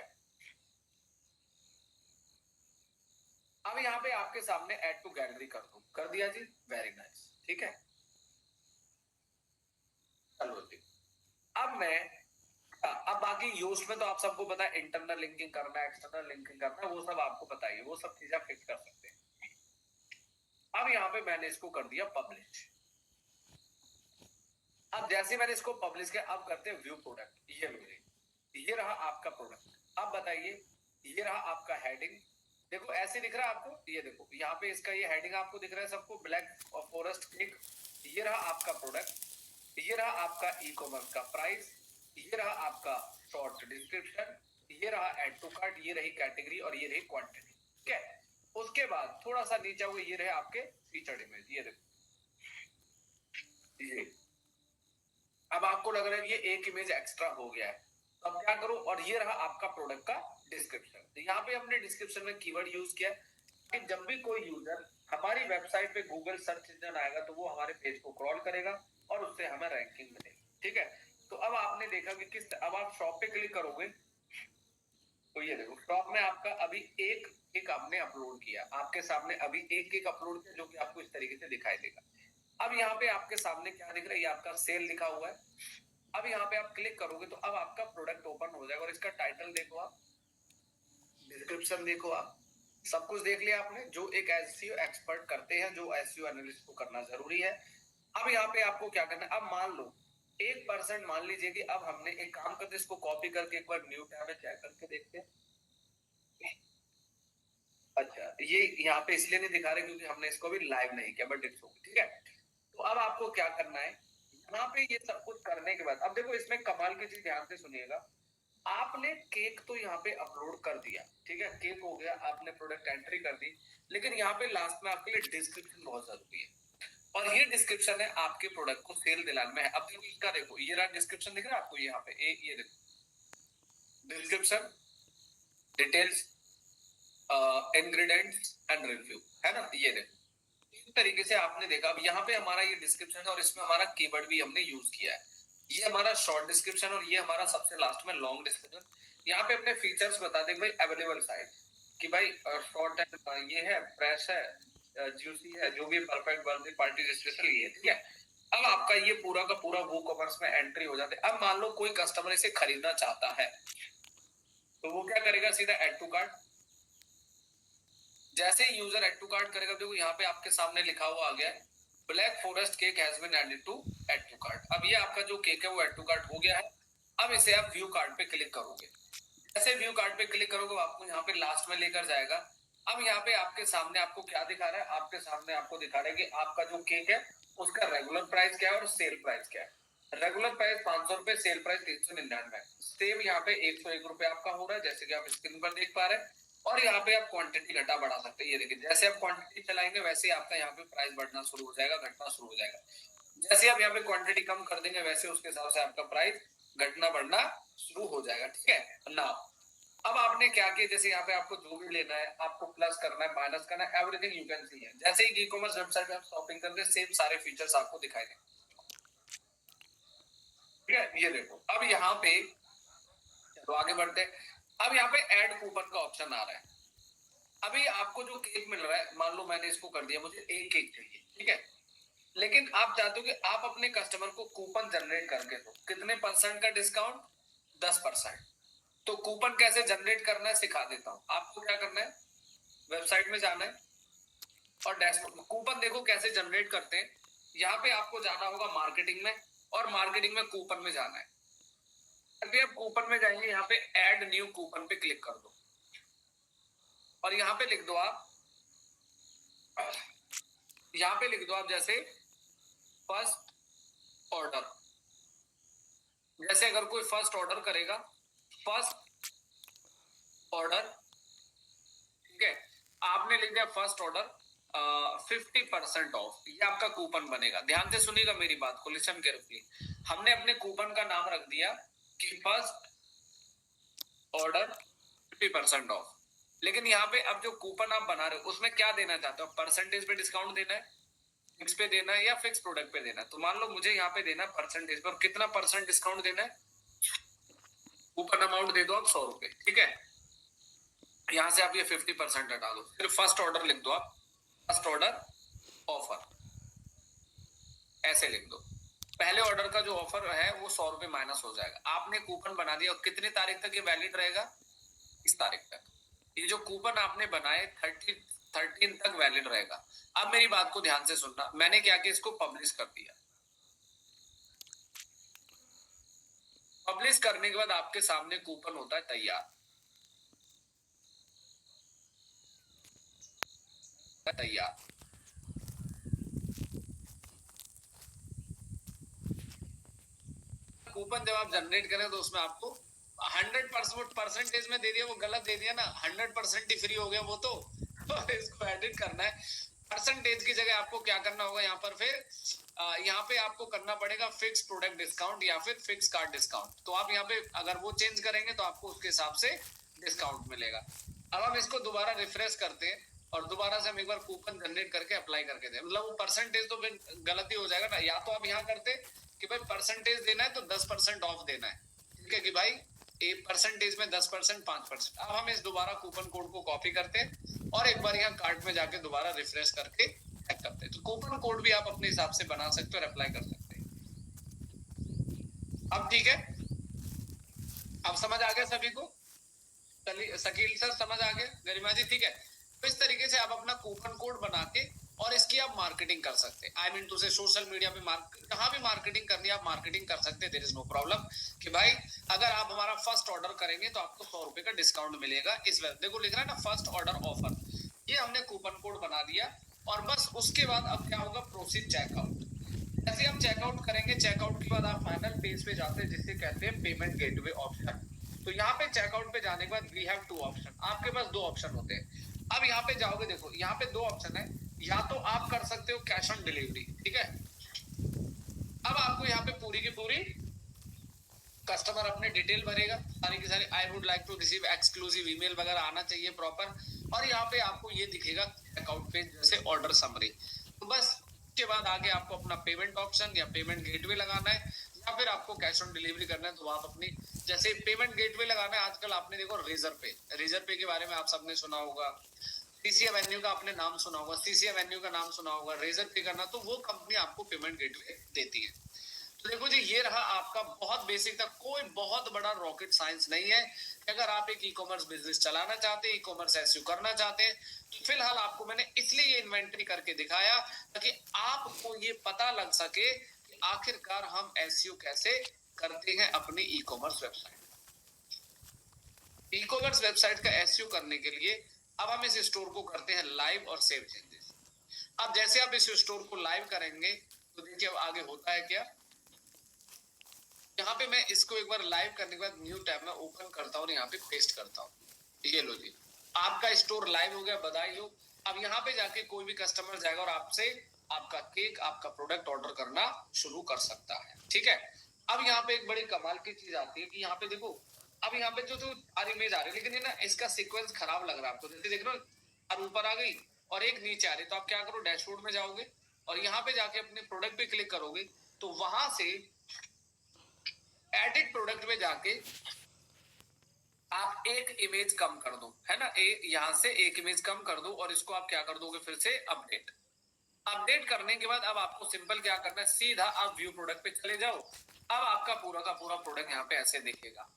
अब यहाँ पे आपके सामने ऐड टू गैलरी कर दिया जी, वेरी नाइस, ठीक है। चलो जी, अब मैं अब बाकी यूज में तो आप सबको पता है, इंटरनल लिंकिंग करना है, एक्सटर्नल लिंकिंग करना है, वो सब आपको पता ही है, वो सब चीजें फिक्स कर सकते हैं। अब यहाँ पे मैंने इसको कर दिया पब्लिश। अब जैसे मैंने इसको पब्लिश किया, अब करते हैं व्यू प्रोडक्ट। ये रहा आपका प्रोडक्ट। अब बताइए, ये रहा आपका हेडिंग, देखो ऐसे दिख रहा है आपको, ये देखो यहाँ पे इसका ये हेडिंग आपको दिख रहा है सबको, ब्लैक फॉरेस्ट केक। ये रहा आपका प्रोडक्ट, ये रहा आपका ई कॉमर्स का प्राइस, ये रहा आपका शॉर्ट डिस्क्रिप्शन, ये रहा एड टू कार्ट, ये रही कैटेगरी और ये रही क्वांटिटी, ठीक है। उसके बाद थोड़ा सा नीचे हुए ये रहे आपके फीचर्ड इमेज, ये देखो ये। अब आपको लग रहा है ये एक इमेज एक्स्ट्रा हो गया है, तो अब क्या करो, और ये रहा आपका प्रोडक्ट का डिस्क्रिप्शन। तो यहाँ पे हमने डिस्क्रिप्शन में कीवर्ड यूज किया कि जब भी कोई यूजर हमारी वेबसाइट पे गूगल सर्च इंजन आएगा तो वो हमारे पेज को क्रॉल करेगा और उससे हमें रैंकिंग मिलेगी, ठीक है। तो अब आपने देखा कि किस, अब आप शॉप पे क्लिक करोगे तो ये देखो शॉप में आपका अभी एक एक आपने अपलोड किया, आपके सामने अभी एक अपलोड किया, जो कि आपको इस तरीके से दिखाई देगा। अब यहाँ पे आपके सामने क्या दिख रहा है, ये आपका सेल लिखा हुआ है। अब यहाँ पे आप क्लिक करोगे तो अब आपका प्रोडक्ट ओपन हो जाएगा और इसका टाइटल देखो आप, डिस्क्रिप्शन देखो आप, सब कुछ देख लिया आपने, जो एक एसईओ एक्सपर्ट करते हैं, जो एसईओ एनालिस्ट को करना जरूरी है। अब यहाँ पे आपको क्या करना है, अब मान लो 1% मान लीजिए कि अब हमने एक काम करते, इसको कॉपी करके एक बार न्यू टैब में चेक करके देखते हैं। अच्छा, ये यहाँ पे इसलिए नहीं दिखा रहे क्योंकि हमने इसको भी लाइव नहीं किया, बट इट्स ओके, ठीक है। तो अब आपको क्या करना है, यहाँ पे ये सब कुछ करने के बाद अब देखो इसमें कमाल की चीज ध्यान से सुनिएगा। आपने केक तो यहाँ पे अपलोड कर दिया, ठीक है, केक हो गया, आपने प्रोडक्ट एंट्री कर दी, लेकिन यहाँ पे लास्ट में आपके लिए डिस्क्रिप्शन बहुत जरूरी है। और ये डिस्क्रिप्शन है आपके प्रोडक्ट को सेल दिलाने में। अब देखो इसका, देखो ये रहा डिस्क्रिप्शन, दिख रहा है आपको यहाँ पे, ये देखो description, details, ingredients and review, है ना, ये देखो इस तरीके से आपने देखा। अब यहाँ पे हमारा ये डिस्क्रिप्शन है और इसमें हमारा कीवर्ड भी हमने यूज किया है, ये हमारा शॉर्ट डिस्क्रिप्शन और ये हमारा सबसे लास्ट में लॉन्ग डिस्क्रिप्शन। यहाँ पे अपने फीचर्स बता दें भाई, अवेलेबल साइट कि भाई शॉर्ट है, ये है, फ्रेश है, जूसी है, जो भी परफेक्ट बर्थडे पार्टी रजिस्ट्रेशन, ये है, ठीक है। अब आपका ये पूरा का पूरा वो कॉमर्स में एंट्री हो जाता है। अब मान लो कोई कस्टमर इसे खरीदना चाहता है तो वो क्या करेगा, सीधा एड टू कार्ट। जैसे ही यूजर एड टू कार्ट करेगा, देखो यहाँ पे आपके सामने लिखा हुआ आ गया है, black forest cake has been added to add to cart. अब ये आपका जो केक है वो एड टू कार्ट हो गया है। अब इसे आप व्यू कार्ट पे क्लिक करोगे, जैसे व्यू कार्ट पे क्लिक करोगे आपको यहाँ पे लास्ट में लेकर जाएगा। अब यहाँ पे आपके सामने आपको क्या दिखा रहा है, आपके सामने आपको दिखा रहा है कि आपका जो केक है उसका रेगुलर प्राइस क्या है और सेल प्राइस क्या है। रेगुलर प्राइस 500 रुपए, सेल प्राइस 399। सेव यहाँ पे 101 रुपए आपका हो रहा है, जैसे कि आप स्क्रीन पर देख पा रहे हैं। और यहाँ पे आप क्वांटिटी घटा बढ़ा सकते हैं, ये देखिए जैसे आप क्वांटिटी चलाएंगे वैसे ही आपका यहाँ पे प्राइस बढ़ना शुरू हो जाएगा, घटना शुरू हो जाएगा। जैसे आप यहाँ पे क्वांटिटी कम कर देंगे वैसे उसके हिसाब से आपका प्राइस घटना बढ़ना शुरू हो जाएगा, ठीक है ना। अब आपने क्या किया, जैसे यहाँ पे आपको जो भी लेना है, आपको प्लस करना है, माइनस करना है, एवरीथिंग यू कैन सी है। जैसे ही ई कॉमर्स वेबसाइट पे आप शॉपिंग करते हैं सेम सारे फीचर्स आपको दिखाई देंगे, ठीक है। ये देखो अब यहाँ पे तो आगे बढ़ते हैं। अब यहाँ पे ऐड कूपन का ऑप्शन आ रहा है। अभी आपको जो केक मिल रहा है, मान लो मैंने इसको कर दिया, मुझे एक केक चाहिए, ठीक है, लेकिन आप चाहते हो कि आप अपने कस्टमर को कूपन जनरेट करके दो, कितने परसेंट का डिस्काउंट, 10%। तो कूपन कैसे जनरेट करना है सिखा देता हूँ। आपको क्या करना है, वेबसाइट में जाना है और डैशबोर्ड में कूपन देखो कैसे जनरेट करते हैं। यहाँ पे आपको जाना होगा मार्केटिंग में, और मार्केटिंग में कूपन में जाना है। अभी आप कूपन में जाएंगे, यहाँ पे ऐड न्यू कूपन पे क्लिक कर दो और यहाँ पे लिख दो आप, यहाँ पे लिख दो आप जैसे फर्स्ट ऑर्डर। जैसे अगर कोई फर्स्ट ऑर्डर करेगा, फर्स्ट ऑर्डर, ठीक है, आपने लिख दिया फर्स्ट ऑर्डर 50% ऑफ, ये आपका कूपन बनेगा। ध्यान से सुनिएगा मेरी बात को, लिसन केयरफुली। हमने अपने कूपन का नाम रख दिया कि फर्स्ट ऑर्डर 50% ऑफ, लेकिन यहाँ पे अब जो कूपन आप बना रहे हो उसमें क्या देना चाहते हो, परसेंटेज पे डिस्काउंट देना है, फिक्स पे देना है, या फिक्स प्रोडक्ट पे देना है? तो मान लो मुझे यहाँ पे देना है परसेंटेज पर, कितना परसेंट डिस्काउंट देना है, कूपन अमाउंट दे दो आप 100 रुपए, ठीक है। यहाँ से आप ये 50% हटा दो, फिर फर्स्ट ऑर्डर लिख दो आप, फर्स्ट ऑर्डर ऑफर, ऐसे लिख दो। पहले ऑर्डर का जो ऑफर है वो 100 रुपए माइनस हो जाएगा। आपने कूपन बना दिया और कितनी तारीख तक ये वैलिड रहेगा, 30 तारीख तक। ये जो कूपन आपने बनाए 13 तक वैलिड रहेगा। अब मेरी बात को ध्यान से सुनना, मैंने क्या किया, इसको पब्लिश कर दिया। पब्लिश करने के बाद आपके सामने कूपन होता है तैयार, तैयार। कूपन जब आप जनरेट करें तो उसमें आपको 100% परसेंटेज में दे दिया, वो गलत दे दिया ना, 100% ही फ्री हो गया वो तो इसको एडिट करना है। परसेंटेज की जगह आपको क्या करना होगा यहाँ पर, फिर यहाँ पे आपको करना पड़ेगा फिक्स प्रोडक्ट डिस्काउंट या फिर फिक्स कार्ड डिस्काउंट। तो आप यहाँ पे अगर वो चेंज करेंगे तो आपको उसके हिसाब से डिस्काउंट मिलेगा। अब हम इसको दोबारा रिफ्रेश करते हैं और दोबारा से हम एक बार कूपन जनरेट करके अप्लाई करके दें, मतलब वो परसेंटेज तो फिर गलती हो जाएगा ना। या तो आप यहाँ करते कि भाई परसेंटेज देना है तो 10% ऑफ देना है, ठीक है, कि भाई एक परसेंटेज में 10%, 5%। अब हम इस दोबारा कूपन कोड को कॉपी करते हैं और एक बार यहाँ कार्ट में जाके दोबारा रिफ्रेश करके चेक करते हैं। तो कूपन कोड भी आप अपने हिसाब से बना सकते हो और अप्लाई कर सकते हैं। अब ठीक है, अब समझ आ गया सभी को? शकील सर समझ आ गया, गरिमा जी ठीक है। तो इस तरीके से आप अपना कूपन कोड बना के और इसकी आप मार्केटिंग कर सकते हैं। आई मीन टू से सोशल मीडिया पे जहां भी मार्केटिंग करनी है आप मार्केटिंग कर सकते हैं, देयर इज नो प्रॉब्लम। कि भाई अगर आप हमारा फर्स्ट ऑर्डर करेंगे तो आपको 100 रुपए का डिस्काउंट मिलेगा। इस वजह देखो लिख रहा है ना फर्स्ट ऑर्डर ऑफर, ये हमने कूपन कोड बना दिया। और बस उसके बाद अब क्या होगा, प्रोसीड चेकआउट। जैसे हम चेकआउट करेंगे, चेकआउट के बाद आप फाइनल पेज पे जाते हैं जिसे कहते हैं पेमेंट गेटवे ऑप्शन। तो यहाँ पे चेकआउट पे जाने के बाद वी हैव टू ऑप्शन, आपके पास दो ऑप्शन होते हैं। अब यहाँ पे जाओगे, देखो यहाँ पे दो ऑप्शन है, या तो आप कर सकते हो कैश ऑन डिलीवरी, ठीक है। अब आपको यहाँ पे पूरी की पूरी कस्टमर अपने डिटेल भरेगा सारी की सारी, I would like to receive exclusive email वगैरह आना चाहिए प्रॉपर। और यहाँ पे आपको ये दिखेगा चेकआउट पेज जैसे ऑर्डर समरी। तो बस के बाद आगे आपको अपना पेमेंट ऑप्शन या पेमेंट गेटवे लगाना है, या फिर आपको कैश ऑन डिलीवरी करना है। तो आप अपनी जैसे पेमेंट गेटवे लगाना है, आजकल आपने देखो रेजर पे के बारे में आप सबने सुना होगा, सीसी एवेन्यू का आपने नाम सुना होगा, सीसी एवेन्यू का नाम सुना होगा। रेजर पे करना तो वो कंपनी आपको पेमेंट गेटवे देती है। तो देखो जी ये रहा आपका बहुत बेसिक था, कोई बहुत बड़ा रॉकेट साइंस नहीं है। अगर आप एक ई कॉमर्स बिजनेस चलाना चाहते हैं, ई कॉमर्स एसईओ करना चाहते हैं, तो फिलहाल आपको मैंने इसलिए ये इन्वेंटरी करके दिखाया ताकि आपको ये पता लग सके कि आखिरकार हम एसईओ कैसे करते हैं अपनी e commerce website. E commerce website का एसईओ करने के लिए अब हम इस स्टोर को करते हैं लाइव और सेव चेंजेस। अब जैसे आप इस स्टोर को लाइव करेंगे तो देखिए अब आगे होता है क्या। यहाँ पे मैं इसको एक बार लाइव करने के बाद न्यू टैब में ओपन करता हूँ और यहाँ पे पेस्ट करता हूँ। ये लो जी, आपका स्टोर लाइव हो गया, बधाई हो। अब यहाँ पे जाके कोई भी कस्टमर जाएगा और आपसे आपका केक, आपका प्रोडक्ट ऑर्डर करना शुरू कर सकता है, ठीक है। अब यहाँ पे एक बड़ी कमाल की चीज आती है कि यहाँ पे देखो, अब यहाँ पे जो इमेज आ रही है, लेकिन ये ना इसका सीक्वेंस खराब लग रहा है आपको। जैसे देख रहे हो, अब ऊपर आ गई और एक नीचे आ रही, तो आप क्या करो, डैशबोर्ड में जाओगे और यहाँ पे जाके अपने प्रोडक्ट पे क्लिक करोगे तो वहां से एडिट प्रोडक्ट में जाके आप एक इमेज कम कर दो, है ना, यहां से एक इमेज कम कर दो और इसको आप क्या कर दोगे, फिर से अपडेट। अपडेट करने के बाद अब आपको सिंपल क्या करना है, सीधा आप व्यू प्रोडक्ट पे चले जाओ। अब आपका पूरा का पूरा प्रोडक्ट यहाँ पे ऐसे दिखेगा।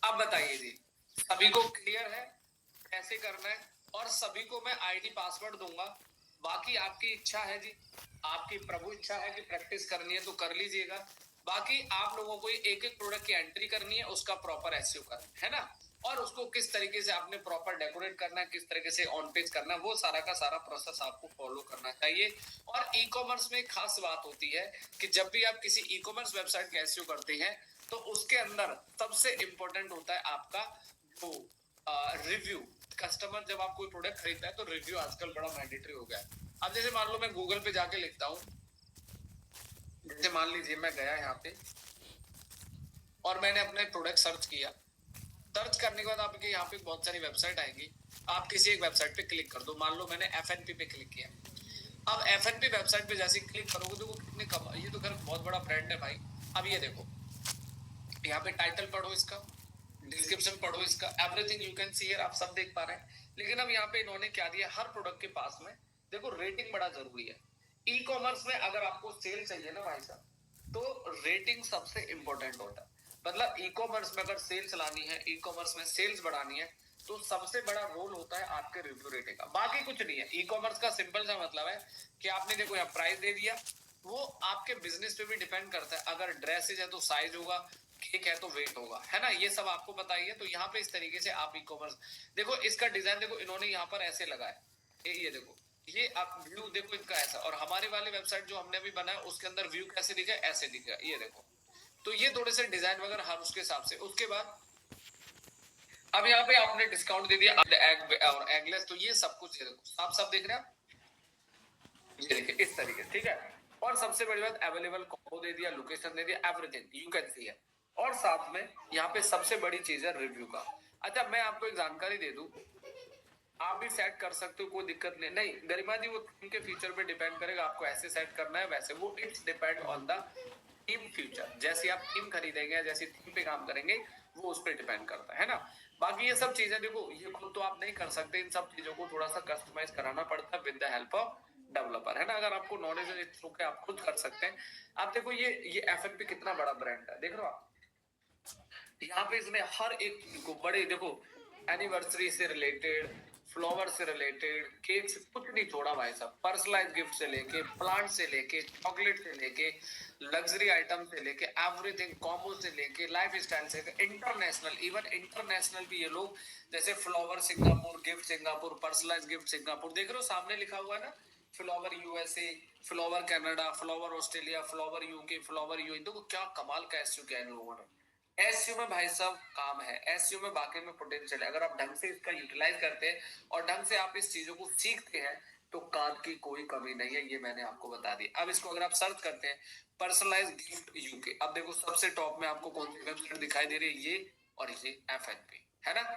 अब बताइए जी, सभी को क्लियर है कैसे करना है? और सभी को मैं आईडी पासवर्ड दूंगा, बाकी आपकी इच्छा है जी, आपकी प्रभु इच्छा है कि प्रैक्टिस करनी है तो कर लीजिएगा। बाकी आप लोगों को एक एक प्रोडक्ट की एंट्री करनी है, उसका प्रॉपर एसईओ करना है ना, और उसको किस तरीके से आपने प्रॉपर डेकोरेट करना है, किस तरीके से ऑन पेज करना है, वो सारा का सारा प्रोसेस आपको फॉलो करना चाहिए। और ई कॉमर्स में खास बात होती है कि जब भी आप किसी ई कॉमर्स वेबसाइट का एसईओ करते हैं तो उसके अंदर सबसे इंपॉर्टेंट होता है आपका जो रिव्यू। कस्टमर जब आप कोई प्रोडक्ट खरीदता है तो रिव्यू आजकल बड़ा मैंडेटरी हो गया है। अब जैसे मान लो मैं गूगल पे जाके लिखता हूँ, जैसे मान लीजिए मैं गया यहाँ पे और मैंने अपने प्रोडक्ट सर्च किया। सर्च करने के बाद आपके यहाँ पे बहुत सारी वेबसाइट आएंगी। आप किसी एक वेबसाइट पे क्लिक कर दो, मान लो मैंने FNP पे क्लिक किया। अब FNP वेबसाइट पे जैसे क्लिक करोगे तो वो कितने कम, ये तो खैर बहुत बड़ा ब्रांड है भाई। अब ये देखो, यहाँ पे टाइटल पढ़ो इसका, डिस्क्रिप्शन पढ़ो इसका, everything you can see here, आप सब देख पा रहे हैं। लेकिन अब यहाँ पे इन्होंने क्या दिया, हर प्रोडक्ट के पास में देखो रेटिंग बड़ा जरूरी है। ई कॉमर्स में अगर आपको सेल चाहिए ना भाई साहब, तो रेटिंग सबसे इंपॉर्टेंट होता है। मतलब ई कॉमर्स में अगर सेल्स लानी है, ई कॉमर्स में सेल्स बढ़ानी है, तो सबसे बड़ा रोल होता है आपके रिव्यू रेटिंग का, बाकी कुछ नहीं है। ई कॉमर्स का सिंपल सा मतलब है कि आपने देखो यहाँ प्राइस दे दिया, वो आपके बिजनेस पे भी डिपेंड करता है। अगर ड्रेसेज है तो साइज होगा, केक है तो वेट होगा, है ना, ये सब आपको बताइए। तो यहाँ पे इस तरीके से आप ई कॉमर्स देखो, इसका डिजाइन देखो, इन्होंने यहाँ पर ऐसे लगाया, ये देखो, ये आप व्यू देखो इनका ऐसा, और हमारे वाले वेबसाइट जो हमने अभी बनाया उसके अंदर व्यू कैसे दिखा, ऐसे दिखा, ये देखो। तो ये थोड़े से डिजाइन वगैरह हर उसके हिसाब से। उसके बाद अब यहाँ पे आपने डिस्काउंट दे दिया एग और एगलेस, तो ये सब कुछ ये देखो आप सब देख रहे हैं, ये देखिए इस तरीके, ठीक है। और सबसे बड़ी बात, अवेलेबल कॉम्बो दे दिया, लोकेशन दे दिया, एवरीथिंग यू कैन सी है। और साथ में यहाँ पे सबसे बड़ी चीज है रिव्यू का। अच्छा मैं आपको एक जानकारी दे दूं, आप भी सेट कर सकते हो, कोई दिक्कत नहीं। नहीं गरिमा जी, वो थीम के फीचर पे डिपेंड करेगा, आपको ऐसे सेट करना है वैसे, वो it's depend on the theme feature. जैसे आप थीम खरीदेंगे, जैसे थीम पे काम करेंगे, वो उस पर डिपेंड करता है ना। बाकी ये सब चीजें देखो, ये खुद तो आप नहीं कर सकते, इन सब चीजों को थोड़ा सा कस्टमाइज कराना पड़ता है with the help of developer, है ना। अगर आपको नॉलेज है इस थ्रू के आप खुद कर सकते हैं। आप देखो ये FNP कितना बड़ा ब्रांड है, देख रहे हो आप, यहाँ पे इसने हर एक चीज को बड़े देखो, एनिवर्सरी से रिलेटेड, फ्लावर से रिलेटेड, केक से कुछ नहीं छोड़ा भाई साहब। पर्सनलाइज गिफ्ट से लेके, प्लांट से लेके, चॉकलेट से लेके, लग्जरी आइटम से लेके, एवरीथिंग, कॉम्बो से लेके, लाइफ स्टाइल से, इंटरनेशनल, इवन इंटरनेशनल भी ये लोग, जैसे flower Singapore, gift Singapore, personalise gift Singapore, देख रहे हो सामने लिखा हुआ है ना, flower USA, flower Canada, flower Australia, flower UK, flower UAE. देखो क्या कमाल का एसयू किया इन लोगों ने। एसयू में भाई साहब काम है, एसयू में बाकी में पोटेंशियल है। अगर आप ढंग से इसका यूटिलाइज करते हैं और ढंग से आप इस चीजों को सीखते हैं, तो काम की कोई कमी नहीं है, ये मैंने आपको बता दिया। अब इसको अगर आप सर्च करते हैं, पर्सनलाइज गिफ्ट UK, अब देखो सबसे टॉप में आपको कौन सी वेबसाइट दिखाई दे रही है, ये और ये FNP, है ना।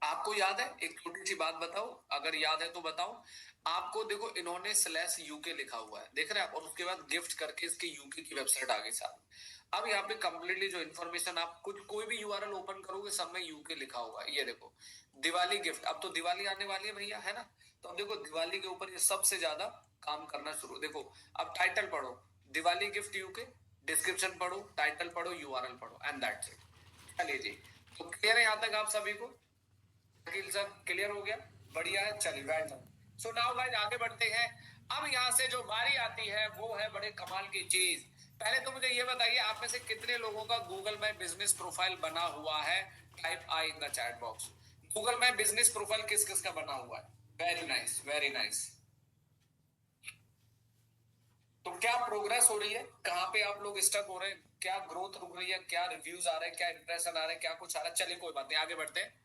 आपको याद है, एक छोटी सी बात बताओ, अगर याद है तो बताओ। आपको देखो इन्होंने /UK लिखा हुआ है, देख रहे हैं आप, और उसके बाद गिफ्ट करके इसके यूके की वेबसाइट आगे साथ। अब यहाँ पे कंप्लीटली जो इन्फॉर्मेशन, आप कुछ कोई भी URL ओपन करोगे सब में यूके लिखा होगा। ये देखो दिवाली गिफ्ट, अब तो दिवाली आने वाली है भैया, है ना। तो अब देखो दिवाली के ऊपर ये सबसे ज्यादा काम करना शुरू। देखो अब टाइटल पढ़ो, दिवाली गिफ्ट UK, डिस्क्रिप्शन पढ़ो, टाइटल पढ़ो, URL पढ़ो, एंड दैट्स इट। चलिए जी, तो क्लियर है यहाँ तक आप सभी को, सब क्लियर हो गया, बढ़िया है, चलिए बैठ जाओ। सो नाउ गाइस आगे बढ़ते हैं। अब यहाँ से जो बारी आती है वो है बड़े कमाल की चीज। पहले तो मुझे ये बताइए, आप में से कितने लोगों का गूगल माई बिजनेस प्रोफाइल बना हुआ है? Type I in the chat box. Google my business profile किस किस का बना हुआ है? Very nice, very nice. तो क्या प्रोग्रेस हो रही है, कहाँ पे आप लोग स्टक हो रहे हैं, क्या ग्रोथ रुक रही है, क्या रिव्यूज आ रहे हैं, क्या इंप्रेशन आ रहे हैं, क्या कुछ आ रहा है? चलिए कोई बात नहीं, आगे बढ़ते हैं।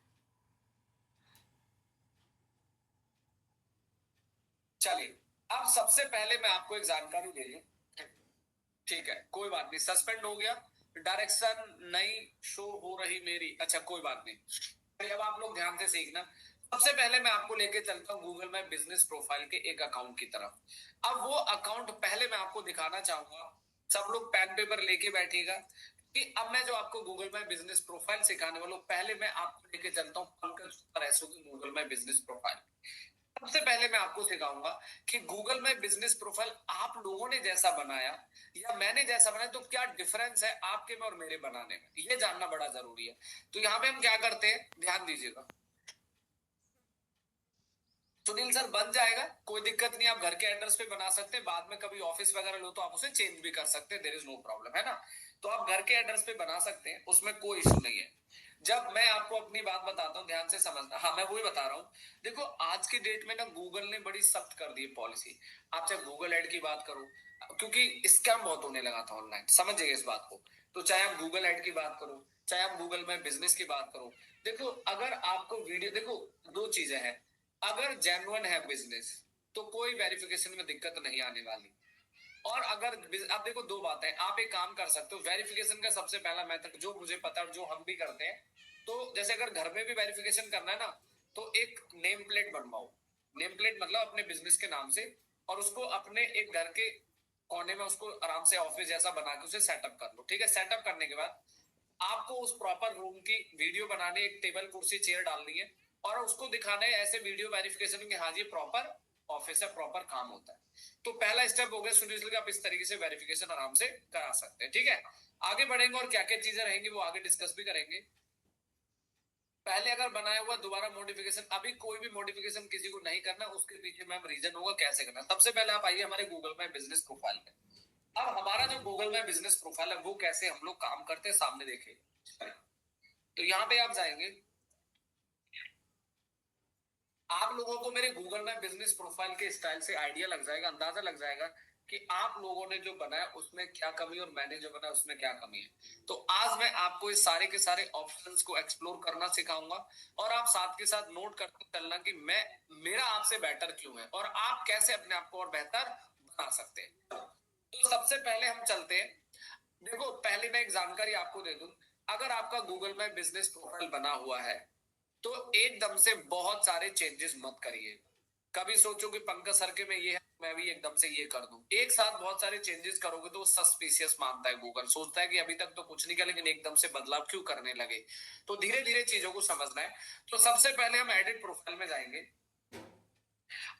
चलिए अब सबसे पहले मैं आपको एक जानकारी दे दूं, ठीक है, कोई बात नहीं, सस्पेंड हो गया, डायरेक्शन नहीं शो हो रही मेरी, अच्छा कोई बात नहीं। अब आप लोग ध्यान से सीखना। सबसे पहले मैं आपको लेके चलता हूँ गूगल में बिजनेस प्रोफाइल के एक अकाउंट की तरफ। अब वो अकाउंट पहले मैं आपको दिखाना चाहूंगा, सब लोग पेन पेपर लेके बैठिएगा, कि अब मैं जो आपको गूगल में बिजनेस प्रोफाइल सिखाने वाला हूँ, पहले मैं आपको लेके चलता हूँ पंकज सुपर एसओ की गूगल में बिजनेस प्रोफाइल। सबसे पहले मैं आपको सिखाऊंगा कि गूगल में बिजनेस प्रोफाइल आप लोगों ने जैसा बनाया या मैंने जैसा बनाया, तो क्या डिफरेंस है आपके में और मेरे बनाने में, ये जानना बड़ा जरूरी है। तो यहाँ पे हम क्या करते हैं, ध्यान दीजिएगा। सुनील सर बन जाएगा, कोई दिक्कत नहीं, आप घर के एड्रेस पे बना सकते हैं, बाद में कभी ऑफिस वगैरह लो तो आप उसे चेंज भी कर सकते हैं, देयर इज नो प्रॉब्लम, है ना। तो आप घर के एड्रेस पे बना सकते हैं, उसमें कोई इशू नहीं है। जब मैं आपको अपनी बात बताता हूँ, ध्यान से समझना, हाँ मैं वही बता रहा हूँ। देखो आज की डेट में ना गूगल ने बड़ी सख्त कर दी है पॉलिसी। आप चाहे गूगल एड की बात करो, क्योंकि स्कैम बहुत होने लगा था ऑनलाइन, समझिए इस बात को। तो चाहे आप गूगल एड की बात करो, चाहे आप गूगल में बिजनेस की बात करो, देखो अगर आपको वीडियो, देखो दो चीजें हैं, अगर जेन्युइन है बिजनेस तो कोई वेरिफिकेशन में दिक्कत नहीं आने वाली। और अगर आप देखो, दो बातें, आप एक काम कर सकते हो, वेरिफिकेशन का सबसे पहला मेथड जो मुझे पता है और जो हम भी करते हैं, तो जैसे अगर घर में भी वेरिफिकेशन करना है ना, तो एक नेम प्लेट बनवाओ। नेम प्लेट मतलब अपने बिजनेस के नाम से, और उसको अपने एक घर के कोने में उसको आराम से ऑफिस जैसा बना के उसे सेटअप कर लो। ठीक है, सेटअप करने के बाद आपको उस प्रॉपर रूम की वीडियो बनाने, एक टेबल कुर्सी चेयर डालनी है, और उसको दिखाना है ऐसे वीडियो वेरिफिकेशन की हाँ जी प्रॉपर ऑफिस है, प्रॉपर काम होता है। तो पहला स्टेप हो गया सुनील जी, आप इस तरीके से वेरिफिकेशन आराम से करा सकते हैं। ठीक है, आगे बढ़ेंगे और क्या क्या चीजें रहेंगी वो आगे डिस्कस भी करेंगे। पहले अगर बनाया हुआ दोबारा मॉडिफिकेशन, अभी कोई भी मॉडिफिकेशन किसी को नहीं करना, उसके पीछे मैम रीजन होगा कैसे करना। सबसे पहले आप आइए हमारे गूगल में बिजनेस प्रोफाइल में। अब हमारा जो गूगल में बिजनेस प्रोफाइल है वो कैसे हम लोग काम करते हैं सामने देखिए। तो यहाँ पे आप जाएंगे, आप लोगों को मेरे गूगल में बिजनेस प्रोफाइल के स्टाइल से आइडिया लग जाएगा, अंदाजा लग जाएगा कि आप लोगों ने जो बनाया उसमें क्या कमी और मैंने जो बनाया उसमें क्या कमी है। तो आज मैं आपको इस सारे के सारे ऑप्शंस को एक्सप्लोर करना सिखाऊंगा, और आप साथ के साथ नोट करते चलना कि मैं मेरा आपसे बेटर क्यों है और आप कैसे अपने आप को और बेहतर बना सकते हैं। तो सबसे पहले हम चलते हैं। देखो पहले मैं एक जानकारी आपको दे दूं, अगर आपका गूगल में बिजनेस प्रोफाइल बना हुआ है तो एकदम से बहुत सारे चेंजेस मत करिए। कभी सोचो कि पंकज सर के में ये है, मैं भी एकदम से ये कर दूं। एक साथ बहुत सारे चेंजेस करोगे तो वो सस्पिशियस मानता है गूगल, सोचता है कि अभी तक तो कुछ नहीं किया लेकिन एकदम से बदलाव क्यों करने लगे। तो धीरे धीरे चीजों को समझना है। तो सबसे पहले हम एडिट प्रोफाइल में जाएंगे।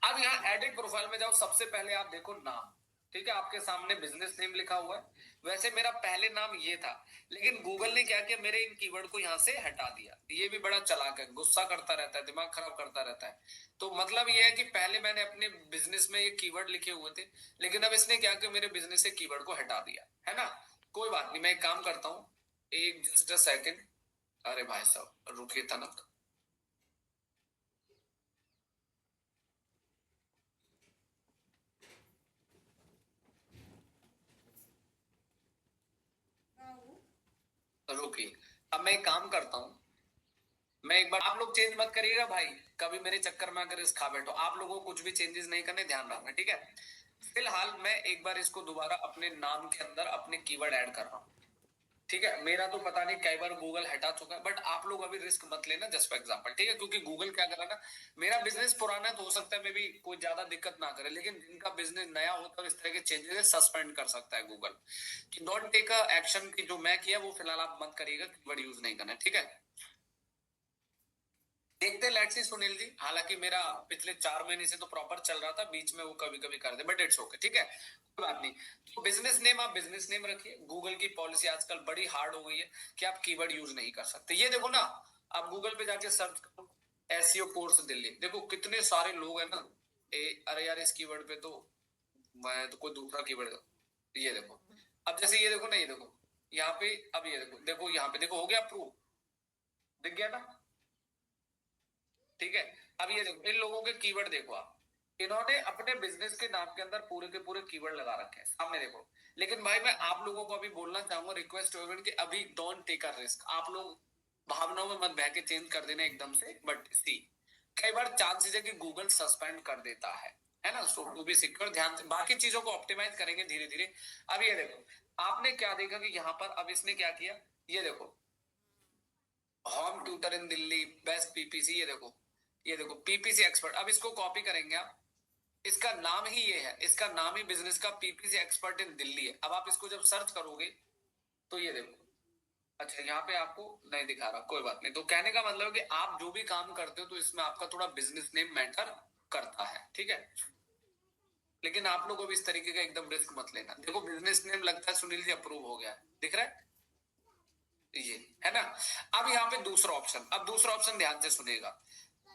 अब यहाँ एडिट प्रोफाइल में जाओ, सबसे पहले आप देखो नाम। ठीक है, आपके सामने बिजनेस नेम लिखा हुआ है। वैसे मेरा पहले नाम ये था, लेकिन गूगल ने क्या किया, मेरे इन कीवर्ड को यहाँ से हटा दिया। ये भी बड़ा चालाक है, गुस्सा करता रहता है, दिमाग खराब करता रहता है। तो मतलब ये है कि पहले मैंने अपने बिजनेस में ये कीवर्ड लिखे हुए थे, लेकिन अब इसने क्या किया, मेरे बिजनेस से कीवर्ड को हटा दिया है ना। कोई बात नहीं, मैं एक काम करता हूँ, एक जस्ट अ सेकेंड। अरे भाई साहब रुकिए तनक। रुकिए, अब मैं एक काम करता हूँ, मैं एक बार, आप लोग चेंज मत करिएगा भाई, कभी मेरे चक्कर में अगर इस खा बैठो। आप लोगों को कुछ भी चेंजेस नहीं करने, ध्यान रखना ठीक है। फिलहाल मैं एक बार इसको दोबारा अपने नाम के अंदर अपने कीवर्ड ऐड कर रहा हूँ। ठीक है, मेरा तो पता नहीं कई बार गूगल हटा चुका है, बट आप लोग अभी रिस्क मत लेना जस्ट फॉर एग्जांपल। ठीक है, क्योंकि गूगल क्या कर रहा है ना, मेरा बिजनेस पुराना है तो हो सकता है मे भी कोई ज्यादा दिक्कत ना करे, लेकिन जिनका बिजनेस नया होता है इस तरह के चेंजेस सस्पेंड कर सकता है गूगल। कि डोंट टेक अ एक्शन की जो मैं किया वो फिलहाल आप मत करिएगा, कीवर्ड यूज नहीं करना। ठीक है, देखते लेट्स सी सुनील जी, हालांकि मेरा पिछले 4 महीने से तो प्रॉपर चल रहा था, बीच में वो कभी कभी कर दे, बट इट्स ओके। ठीक है, कोई बात नहीं। तो बिजनेस नेम आप बिजनेस नेम रखिए। गूगल की पॉलिसी आजकल बड़ी हार्ड हो गई है कि आप कीवर्ड यूज नहीं कर सकते। ये देखो ना, आप गूगल पे जाके सर्च करो एसईओ कोर्स दिल्ली, देखो कितने सारे लोग हैं ना। अरे यार इस कीवर्ड पे तो मैं तो कोई दूसरा कीवर्ड, ये देखो। अब जैसे ये देखो ना, ये देखो यहाँ पे, अब ये देखो, देखो यहाँ पे देखो, हो गया अप्रूव, दिख गया ना। ठीक है, अब ये देखो इन लोगों के कीवर्ड देखो आप, इन्होंने अपने बिजनेस के नाम के अंदर पूरे के पूरे कीवर्ड लगा रखे हैं, सामने देखो। लेकिन भाई मैं आप लोगों को अभी बोलना चाहूंगा, रिक्वेस्ट होगा कि अभी डोंट टेक अ रिस्क। आप लोग भावनाओं में मत बह के चेंज कर देना एकदम से, बट सी कई बार चांसेस है कि गूगल सस्पेंड कर देता है ना। सो टू बी सिक्योर, ध्यान से बाकी चीजों को ऑप्टिमाइज करेंगे धीरे धीरे। अब ये देखो, आपने क्या देखा कि यहाँ पर अब इसने क्या किया, ये देखो होम ट्यूटर इन दिल्ली बेस्ट पीपीसी, ये देखो पीपीसी एक्सपर्ट। अब इसको कॉपी करेंगे आप, इसका नाम ही ये है, इसका नाम ही बिजनेस का पीपीसी एक्सपर्ट इन दिल्ली है। अब आप इसको जब सर्च करोगे तो ये देखो, अच्छा यहाँ पे आपको नहीं दिखा रहा, कोई बात नहीं। तो कहने का मतलब है कि आप जो भी काम करते हो तो इसमें आपका थोड़ा बिजनेस नेम मैटर करता है। ठीक है, लेकिन आप लोग भी इस तरीके का एकदम रिस्क मत लेना। देखो बिजनेस नेम लगता है सुनील जी अप्रूव हो गया है, दिख रहा है ये, है ना। अब यहाँ पे दूसरा ऑप्शन, अब दूसरा ऑप्शन ध्यान से सुनिएगा।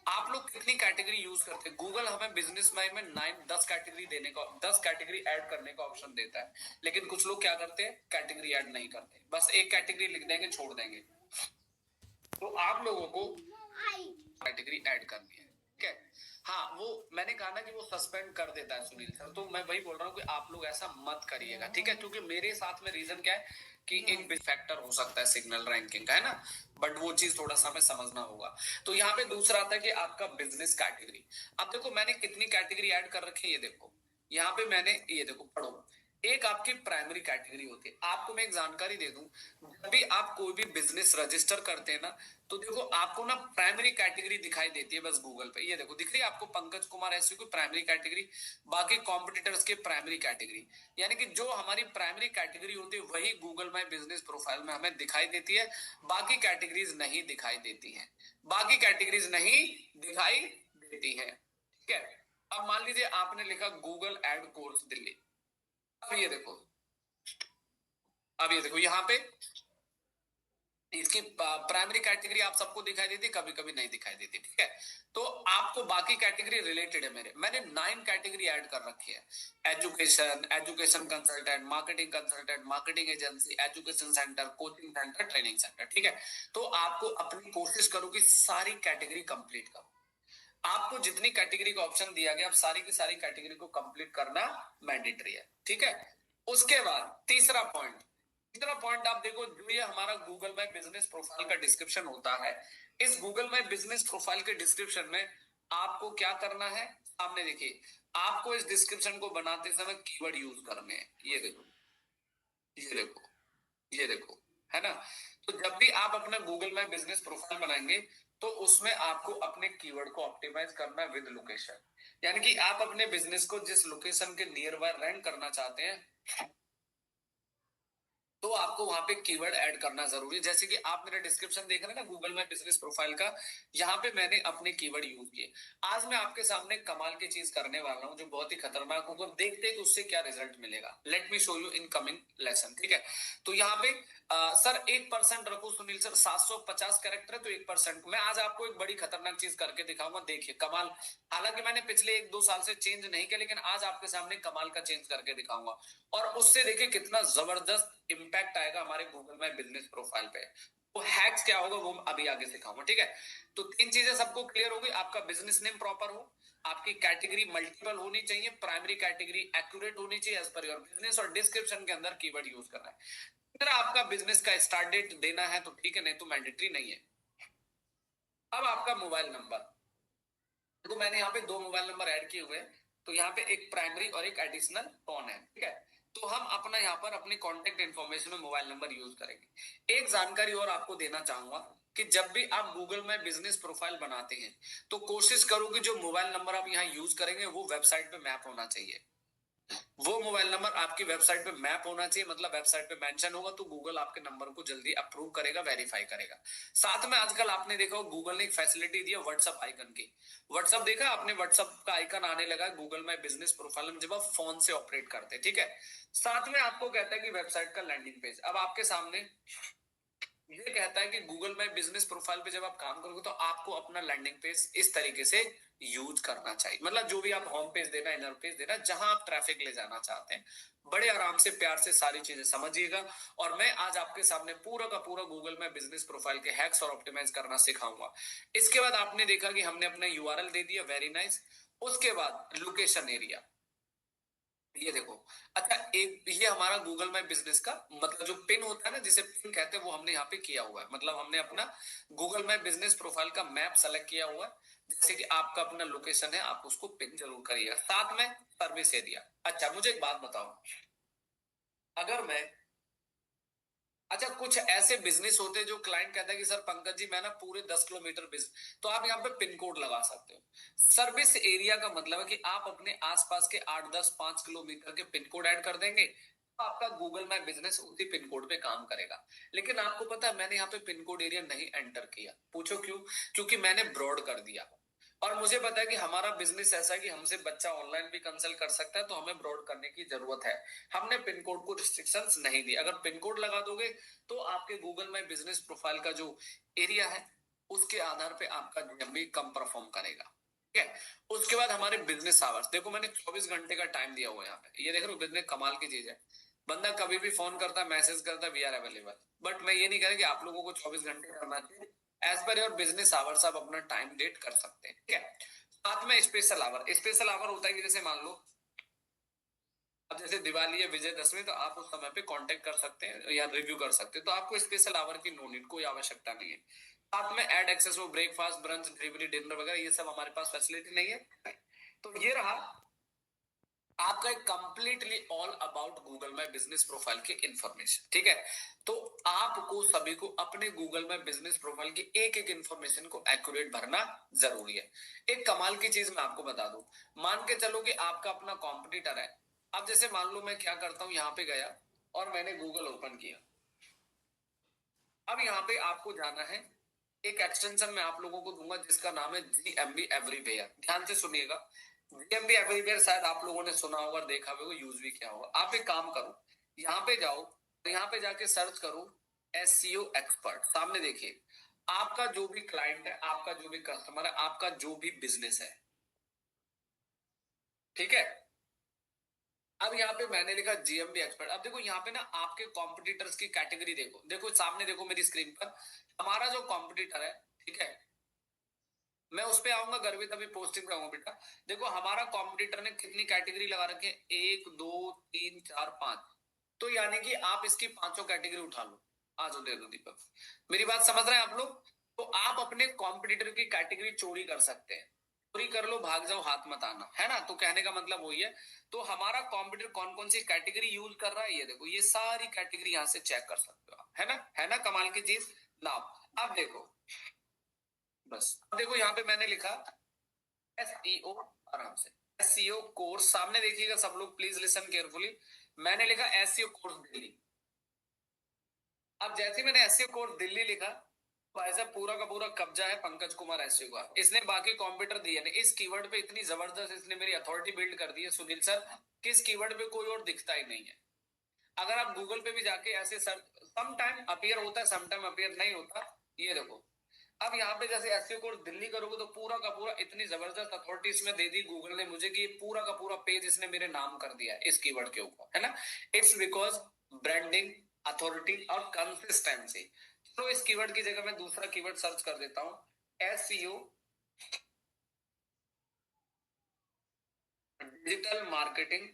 आप लोग कितनी कैटेगरी यूज करते हैं, गूगल हमें बिजनेस में 9-10 कैटेगरी देने का, 10 कैटेगरी ऐड करने का ऑप्शन देता है, लेकिन कुछ लोग क्या करते हैं कैटेगरी ऐड नहीं करते, बस एक कैटेगरी लिख देंगे छोड़ देंगे। तो आप लोगों को कैटेगरी ऐड करनी है। ठीक है, हाँ वो मैंने कहा ना कि वो सस्पेंड कर देता है सुनील सर, तो मैं वही बोल रहा हूँ कि आप लोग ऐसा मत करिएगा। ठीक है, क्योंकि मेरे साथ में रीजन क्या है कि एक बिग फैक्टर हो सकता है सिग्नल रैंकिंग का, है ना। बट वो चीज थोड़ा सा हमें समझना होगा। तो यहाँ पे दूसरा आता है कि आपका बिजनेस कैटेगरी। अब देखो मैंने कितनी कैटेगरी ऐड कर रखी है, ये देखो यहाँ पे मैंने, ये देखो पढ़ो, एक आपकी प्राइमरी कैटेगरी होती है। आपको मैं एक जानकारी दे दूं, जब भी आप कोई भी बिजनेस रजिस्टर करते हैं ना, तो देखो आपको ना प्राइमरी कैटेगरी दिखाई देती है बस गूगल पे। ये देखो दिख रही है आपको पंकज कुमार ऐसी कोई प्राइमरी कैटेगरी, बाकी कॉम्पिटिटर्स के प्राइमरी कैटेगरी। यानी कि जो हमारी प्राइमरी कैटेगरी होती है वही गूगल माई बिजनेस प्रोफाइल में हमें दिखाई देती है, बाकी कैटेगरीज नहीं दिखाई देती है, बाकी कैटेगरीज नहीं दिखाई देती है। ठीक है, अब मान लीजिए आपने लिखा गूगल एड कोर्स दिल्ली। अब ये देखो, अब ये देखो यहाँ पे इसकी प्राइमरी कैटेगरी आप सबको दिखाई देती, कभी कभी नहीं दिखाई देती। ठीक है, तो आपको बाकी कैटेगरी रिलेटेड है मेरे, मैंने 9 कैटेगरी ऐड कर रखी है। Education, education consultant, marketing consultant, marketing agency, education centre, coaching centre, training centre. ठीक है, तो आपको अपनी कोशिश करो कि सारी कैटेगरी कंप्लीट करो। आपको जितनी कैटेगरी का ऑप्शन दिया गया, आप सारी की सारी कैटेगरी को कंप्लीट करना मैंडेटरी है। ठीक है, उसके बाद तीसरा पॉइंट आप देखो, जो ये हमारा गूगल माई बिजनेस प्रोफाइल का डिस्क्रिप्शन होता है, इस गूगल माई बिजनेस प्रोफाइल के डिस्क्रिप्शन में आपको क्या करना है, सामने देखिए, आपको इस डिस्क्रिप्शन को बनाते समय कीवर्ड यूज करने हैं। ये देखो, ये देखो, ये देखो, है ना। तो जब भी आप अपना गूगल माई बिजनेस प्रोफाइल बनाएंगे, तो उसमें आपको अपने कीवर्ड को ऑप्टिमाइज करना है विद लोकेशन। यानी कि आप अपने बिजनेस को जिस लोकेशन के नियर बाय रैंक करना चाहते हैं, तो आपको वहां पे कीवर्ड ऐड करना जरूरी है। जैसे कि आप मेरा डिस्क्रिप्शन देख रहे हैं ना गूगल माई बिजनेस प्रोफाइल का, यहाँ पे मैंने अपने कीवर्ड यूज किए। आज मैं आपके सामने कमाल की चीज करने वाला हूँ जो बहुत ही खतरनाक होगा, देखते हैं कि उससे क्या रिजल्ट मिलेगा। Let me show you in coming lesson. ठीक है, तो यहाँ पे सर 1% रखो सुनील सर, 750 कैरेक्टर है तो 1%। मैं आज आपको एक बड़ी खतरनाक चीज करके दिखाऊंगा, देखिए कमाल। हालांकि मैंने पिछले 1-2 साल से चेंज नहीं किया, लेकिन आज आपके सामने कमाल का चेंज करके दिखाऊंगा, और उससे देखिए कितना जबरदस्त इंपैक्ट आएगा हमारे गूगल माई बिजनेस प्रोफाइल पे। वो हैक्स क्या होगा वो अभी आगे सिखाऊंगा। ठीक है, तो 3 चीजें सबको क्लियर हो गई। आपका बिजनेस नेम प्रॉपर हो, आपकी कैटेगरी मल्टीपल होनी चाहिए, प्राइमरी कैटेगरी एक्यूरेट होनी चाहिए एज पर योर बिजनेस, और डिस्क्रिप्शन के अंदर कीवर्ड यूज करना है। अगर आपका बिजनेस का स्टार्ट डेट देना है तो ठीक है, नहीं तो मैंडेटरी नहीं है। अब आपका मोबाइल नंबर, देखो मैंने यहाँ पे 2 मोबाइल नंबर ऐड किए हुए हैं, तो यहाँ पे एक प्राइमरी और एक एडिशनल फोन है। ठीक है, तो हम अपना यहाँ पर अपनी कॉन्टेक्ट इन्फॉर्मेशन में मोबाइल नंबर यूज करेंगे। एक जानकारी और आपको देना चाहूंगा कि जब भी आप गूगल में बिजनेस प्रोफाइल बनाते हैं, तो कोशिश करो कि जो मोबाइल नंबर आप यहाँ यूज करेंगे वो वेबसाइट पे मैप होना चाहिए। वो मोबाइल नंबर आपकी वेबसाइट पे मैप होना चाहिए, मतलब वेबसाइट पे मेंशन होगा, तो गूगल आपके नंबर को जल्दी अप्रूव करेगा, वेरीफाई करेगा। साथ में आजकल आपने देखा गूगल ने एक फैसिलिटी दी है व्हाट्सएप आइकन की। व्हाट्सएप देखा आपने, व्हाट्सएप का आइकन आने लगा गूगल माई बिजनेस प्रोफाइल में जब आप फोन से ऑपरेट करते हैं। ठीक है, साथ में आपको कहता है कि वेबसाइट का लैंडिंग पेज। अब आपके सामने ये कहता है कि गूगल माई बिजनेस प्रोफाइल पे जब आप काम करोगे तो आपको अपना लैंडिंग पेज इस तरीके से यूज करना चाहिए, मतलब जो भी आप होम पेज देना, इनर पेज देना, जहां आप ट्रैफिक ले जाना चाहते हैं, बड़े आराम से प्यार से सारी चीजें समझिएगा। और मैं आज आपके सामने पूरा का पूरा गूगल में बिजनेस प्रोफाइल के हैक्स और ऑप्टिमाइज करना सिखाऊंगा। इसके बाद आपने देखा कि हमने अपना यूआरएल दे दिया, वेरी नाइस। उसके बाद लोकेशन एरिया, ये देखो, अच्छा एक ये हमारा गूगल माई बिजनेस का मतलब जो पिन होता है ना, जिसे पिन कहते हैं, वो हमने यहाँ पे किया हुआ है। मतलब हमने अपना गूगल माई बिजनेस प्रोफाइल का मैप सेलेक्ट किया हुआ है। जैसे कि आपका अपना लोकेशन है, आप उसको पिन जरूर करिएगा। साथ में सर्विस एरिया। अच्छा मुझे एक बात बताओ, अगर मैं, अच्छा कुछ ऐसे बिजनेस होते हैं जो क्लाइंट कहता है कि सर पंकज जी मैं ना पूरे 10 किलोमीटर बिजनेस, तो आप यहाँ पे पिन कोड लगा सकते हो। सर्विस एरिया का मतलब है कि आप अपने आसपास के 8, 10, 5 किलोमीटर के पिन कोड ऐड कर देंगे, तो आपका गूगल माई बिजनेस उसी पिन कोड पे काम करेगा। लेकिन आपको पता है मैंने यहाँ पे पिन कोड एरिया नहीं एंटर किया, पूछो क्यों? क्योंकि मैंने ब्रॉड कर दिया, और मुझे पता है कि हमारा बिजनेस ऐसा है कि हमसे बच्चा ऑनलाइन भी कंसल्ट कर सकता है, तो हमें ब्रॉड करने की जरूरत है। हमने पिन कोड को रिस्ट्रिक्शंस नहीं दी। अगर पिन कोड लगा दोगे तो आपके गूगल में बिजनेस प्रोफाइल का जो एरिया है उसके आधार पे आपका डीएमबी कम परफॉर्म करेगा। ठीक है, उसके बाद हमारे बिजनेस आवर्स, देखो मैंने 24 घंटे का टाइम दिया हुआ है यहाँ पे, ये देख रहे हो, बिजनेस कमाल की चीज है। बंदा कभी भी फोन करता है, मैसेज करता है, वी आर अवेलेबल। बट मैं ये नहीं कह रहा कि आप लोगों को 24 घंटे करना चाहिए, as per your business hours आप अपना टाइम डेट कर सकते हैं। ठीक है, साथ में स्पेशल आवर, स्पेशल आवर होता है कि जैसे मान लो अब जैसे दिवाली या विजयदशमी, तो आप उस समय पे कांटेक्ट कर सकते हैं या रिव्यू कर सकते हैं, तो आपको स्पेशल आवर की नो नीड, कोई आवश्यकता नहीं है। साथ में एड एक्सेस हो ब्रेकफास्ट, ब्रंच, डिलीवरी, डिनर वगैरह, ये सब हमारे पास फैसिलिटी नहीं है। तो ये रहा आपका एक completely all about Google my business profile की इंफॉर्मेशन, ठीक है। तो आपको सभी को अपने गूगल माई बिजनेस प्रोफाइल की एक एक इंफॉर्मेशन को एक्यूरेट भरना जरूरी है। एक कमाल की चीज मैं आपको बता दूं, मान के चलो कि आपका अपना कॉम्पिटिटर है। अब जैसे मान लो मैं क्या करता हूं, यहाँ पे गया और मैंने गूगल ओपन किया। अब यहाँ पे आपको जाना है, एक एक्सटेंशन मैं आप लोगों को दूंगा जिसका नाम है जीएमबी एवरीवेयर। ध्यान से सुनिएगा, जीएमबी एवरीवेयर शायद आप लोगों ने सुना होगा, देखा होगा, यूज भी किया होगा। आप एक काम करो, यहाँ पे जाओ, यहाँ पे जाके सर्च करो एसईओ एक्सपर्ट। सामने देखिए, आपका जो भी क्लाइंट है, आपका जो भी कस्टमर है, आपका जो भी बिजनेस है, ठीक है। अब यहाँ पे मैंने लिखा जीएमबी एक्सपर्ट। अब देखो यहाँ पे ना आपके कॉम्पिटिटर्स की कैटेगरी देखो, देखो सामने देखो मेरी स्क्रीन पर, हमारा जो कॉम्पिटिटर है, ठीक है। मैं उस पे आऊंगा, गर्वित अभी पोस्टिंग पे आऊंगा बेटा। देखो हमारा कॉम्पिटिटर ने कितनी कैटेगरी लगा रखे हैं, 1 2 3 4 5। तो यानी कि आप इसकी पांचों कैटेगरी उठा लो। आ जाओ, दे दो दीपक। मेरी बात समझ रहे हैं आप लोग? तो आप अपने कॉम्पिटिटर की कैटेगरी चोरी कर सकते हैं। चोरी कर लो, भाग जाओ, हाथ मत आना, है ना। तो कहने का मतलब वही है। तो हमारा कॉम्पिटिटर कौन कौन सी कैटेगरी यूज कर रहा है, ये देखो, ये सारी कैटेगरी यहाँ से चेक कर सकते हो आप, है ना, है ना, कमाल की चीज। नाउ अब देखो, बस अब देखो यहाँ पे मैंने लिखा एसईओ, आराम से एसईओ कोर्स। सामने देखिएगा सब लोग, प्लीज लिसन केयरफुली। मैंने लिखा एसईओ कोर्स दिल्ली। अब जैसे मैंने एसईओ कोर्स दिल्ली लिखा, तो ऐसा पूरा का पूरा कब्जा है पंकज कुमार एसईओ का। इसने बाकी कंप्यूटर दिए ने, इस कीवर्ड पे इतनी जबरदस्त इसने मेरी अथॉरिटी बिल्ड कर दी है सुनील सर, किस कीवर्ड पे कोई और दिखता ही नहीं है। अगर आप गूगल पे भी जाके ऐसे सर्च, सम टाइम अपीयर होता है, सम टाइम अपीयर नहीं होता। ये देखो, अब यहाँ पे जैसे एसईओ कोर्स दिल्ली करोगे तो पूरा का पूरा इतनी जबरदस्त अथॉरिटी इसमें दे दी गूगल ने मुझे कि पूरा का पूरा पेज इसने मेरे नाम कर दिया है इस कीवर्ड के ऊपर, है ना। इट्स बिकॉज ब्रांडिंग, अथॉरिटी और कंसिस्टेंसी। तो इस कीवर्ड की जगह मैं दूसरा कीवर्ड सर्च कर देता हूं, SEO digital marketing,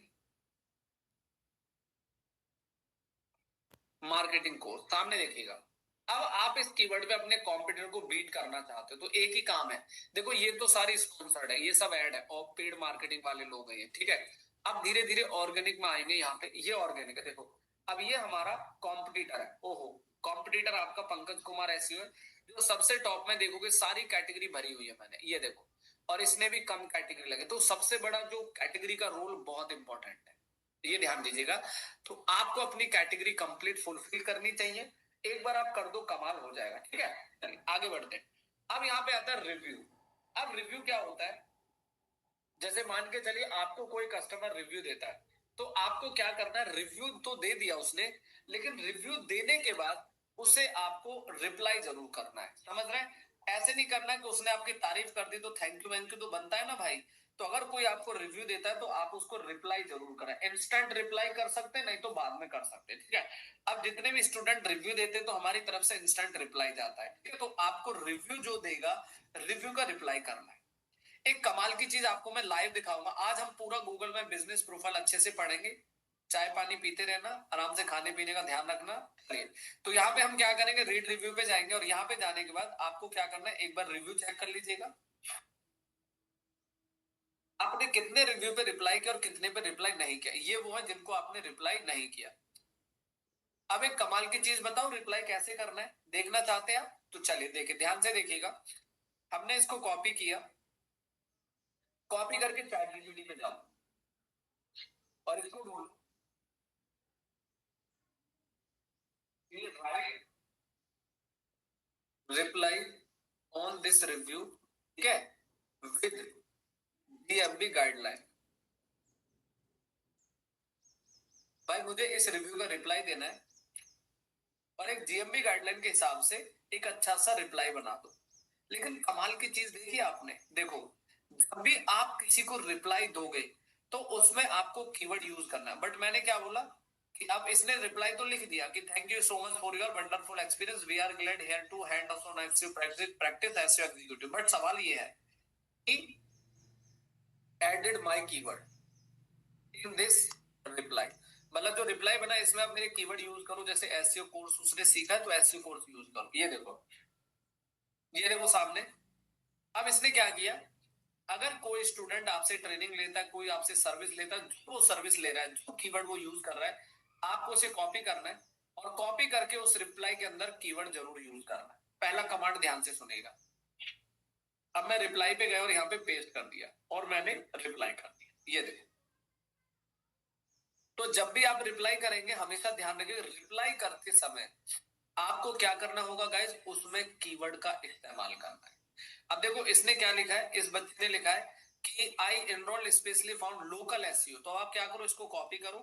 marketing course. सामने देखिएगा, अब आप इस कीवर्ड पे अपने कॉम्पिटिटर को बीट करना चाहते हो तो एक ही काम है। देखो ये तो सारी स्पॉन्सर्ड है, ये सब ऐड है और पेड मार्केटिंग वाले लोग हैं ये, ठीक है। अब धीरे धीरे ऑर्गेनिक में आएंगे, यहाँ पे ये ऑर्गेनिक है, देखो। अब ये हमारा कॉम्पिटिटर है, ओहो, कॉम्पिटिटर आपका पंकज कुमार एसईओ है, जो सबसे टॉप में देखोगे सारी कैटेगरी भरी हुई है मैंने, ये देखो। और इसने भी कम कैटेगरी लगे, तो सबसे बड़ा जो कैटेगरी का रोल बहुत इंपॉर्टेंट है, ये ध्यान दीजिएगा। तो आपको अपनी कैटेगरी कंप्लीट फुलफिल करनी चाहिए। एक बार आप कर दो, कमाल हो जाएगा, ठीक है। चलिए आगे बढ़ते हैं। अब यहाँ पे आता है रिव्यू। अब रिव्यू क्या होता है, जैसे मान के चलिए आपको कोई कस्टमर रिव्यू देता है, तो आपको क्या करना है, रिव्यू तो दे दिया उसने, लेकिन रिव्यू देने के बाद उसे आपको रिप्लाई जरूर करना है, समझ रहे हैं। ऐसे नहीं करना कि उसने आपकी तारीफ कर दी तो थैंक यू वैंक यू तो बनता है ना भाई। तो अगर कोई आपको रिव्यू देता है तो आप उसको रिप्लाई जरूर करें। इंस्टेंट रिप्लाई कर सकते हैं, नहीं तो बाद में कर सकते हैं, ठीक है। अब जितने भी स्टूडेंट रिव्यू देते हैं तो हमारी तरफ से इंस्टेंट रिप्लाई जाता है, ठीक है। तो आपको रिव्यू जो देगा, रिव्यू का रिप्लाई करना है। एक कमाल की चीज आपको मैं लाइव दिखाऊंगा। आज हम पूरा गूगल में बिजनेस प्रोफाइल अच्छे से पढ़ेंगे। चाय पानी पीते रहना, आराम से खाने पीने का ध्यान रखना। चलिए, तो यहाँ पे हम क्या करेंगे, रीड रिव्यू पे जाएंगे और यहाँ पे जाने के बाद आपको क्या करना है, एक बार रिव्यू चेक कर लीजिएगा। आपने कितने रिव्यू पे रिप्लाई किया और कितने पे रिप्लाई नहीं किया, ये वो है जिनको आपने रिप्लाई नहीं किया। अब एक कमाल की चीज बताओ, रिप्लाई कैसे करना है, देखना चाहते हैं आप? तो चलिए देखिए, ध्यान से देखिएगा। हमने इसको कॉपी किया, कॉपी करके चैट जीपीटी पे जाओ और इसको ढूंढो, right reply on this review, ठीक है, विद डीएमबी गाइडलाइन। भाई मुझे इस रिव्यू का रिप्लाई देना है और एक जीएमबी गाइडलाइन के हिसाब से एक अच्छा सा रिप्लाई बना दो। लेकिन कमाल की चीज देखी आपने, देखो, जब भी आप किसी को रिप्लाई दोगे तो उसमें आपको कीवर्ड यूज करना है। बट मैंने क्या बोला कि अब इसने रिप्लाई तो लिख दिया कि thank you so much for your wonderful experience, we are glad here to hand off on active practice as your executive. But सवाल ये है कि added my keyword in this reply, मतलब जो रिप्लाई बना इसमें आप मेरे कीवर्ड यूज करो, जैसे एसईओ कोर्स उसने सीखा है तो एसईओ कोर्स यूज करो। ये देखो, ये देखो सामने। अब इसने क्या किया, अगर कोई स्टूडेंट आपसे ट्रेनिंग लेता है, कोई आपसे सर्विस लेता है, जो वो सर्विस ले रहा है, जो कीवर्ड वो यूज कर रहा है, आपको उसे कॉपी करना है और कॉपी करके उस रिप्लाई के अंदर कीवर्ड जरूर यूज करना है। पहला कमांड ध्यान से सुनेगा। अब मैं रिप्लाई पे गया और यहाँ पे पेस्ट कर दिया और मैंने रिप्लाई कर दिया, ये देखो। तो जब भी आप रिप्लाई करेंगे हमेशा ध्यान रखिए, रिप्लाई करते समय आपको क्या करना होगा गाइज, उसमें कीवर्ड का इस्तेमाल करना है। अब देखो इसने क्या लिखा है, इस बच्चे ने लिखा है कि I enrolled specially found local SEO. तो आप क्या करो, इसको कॉपी करो,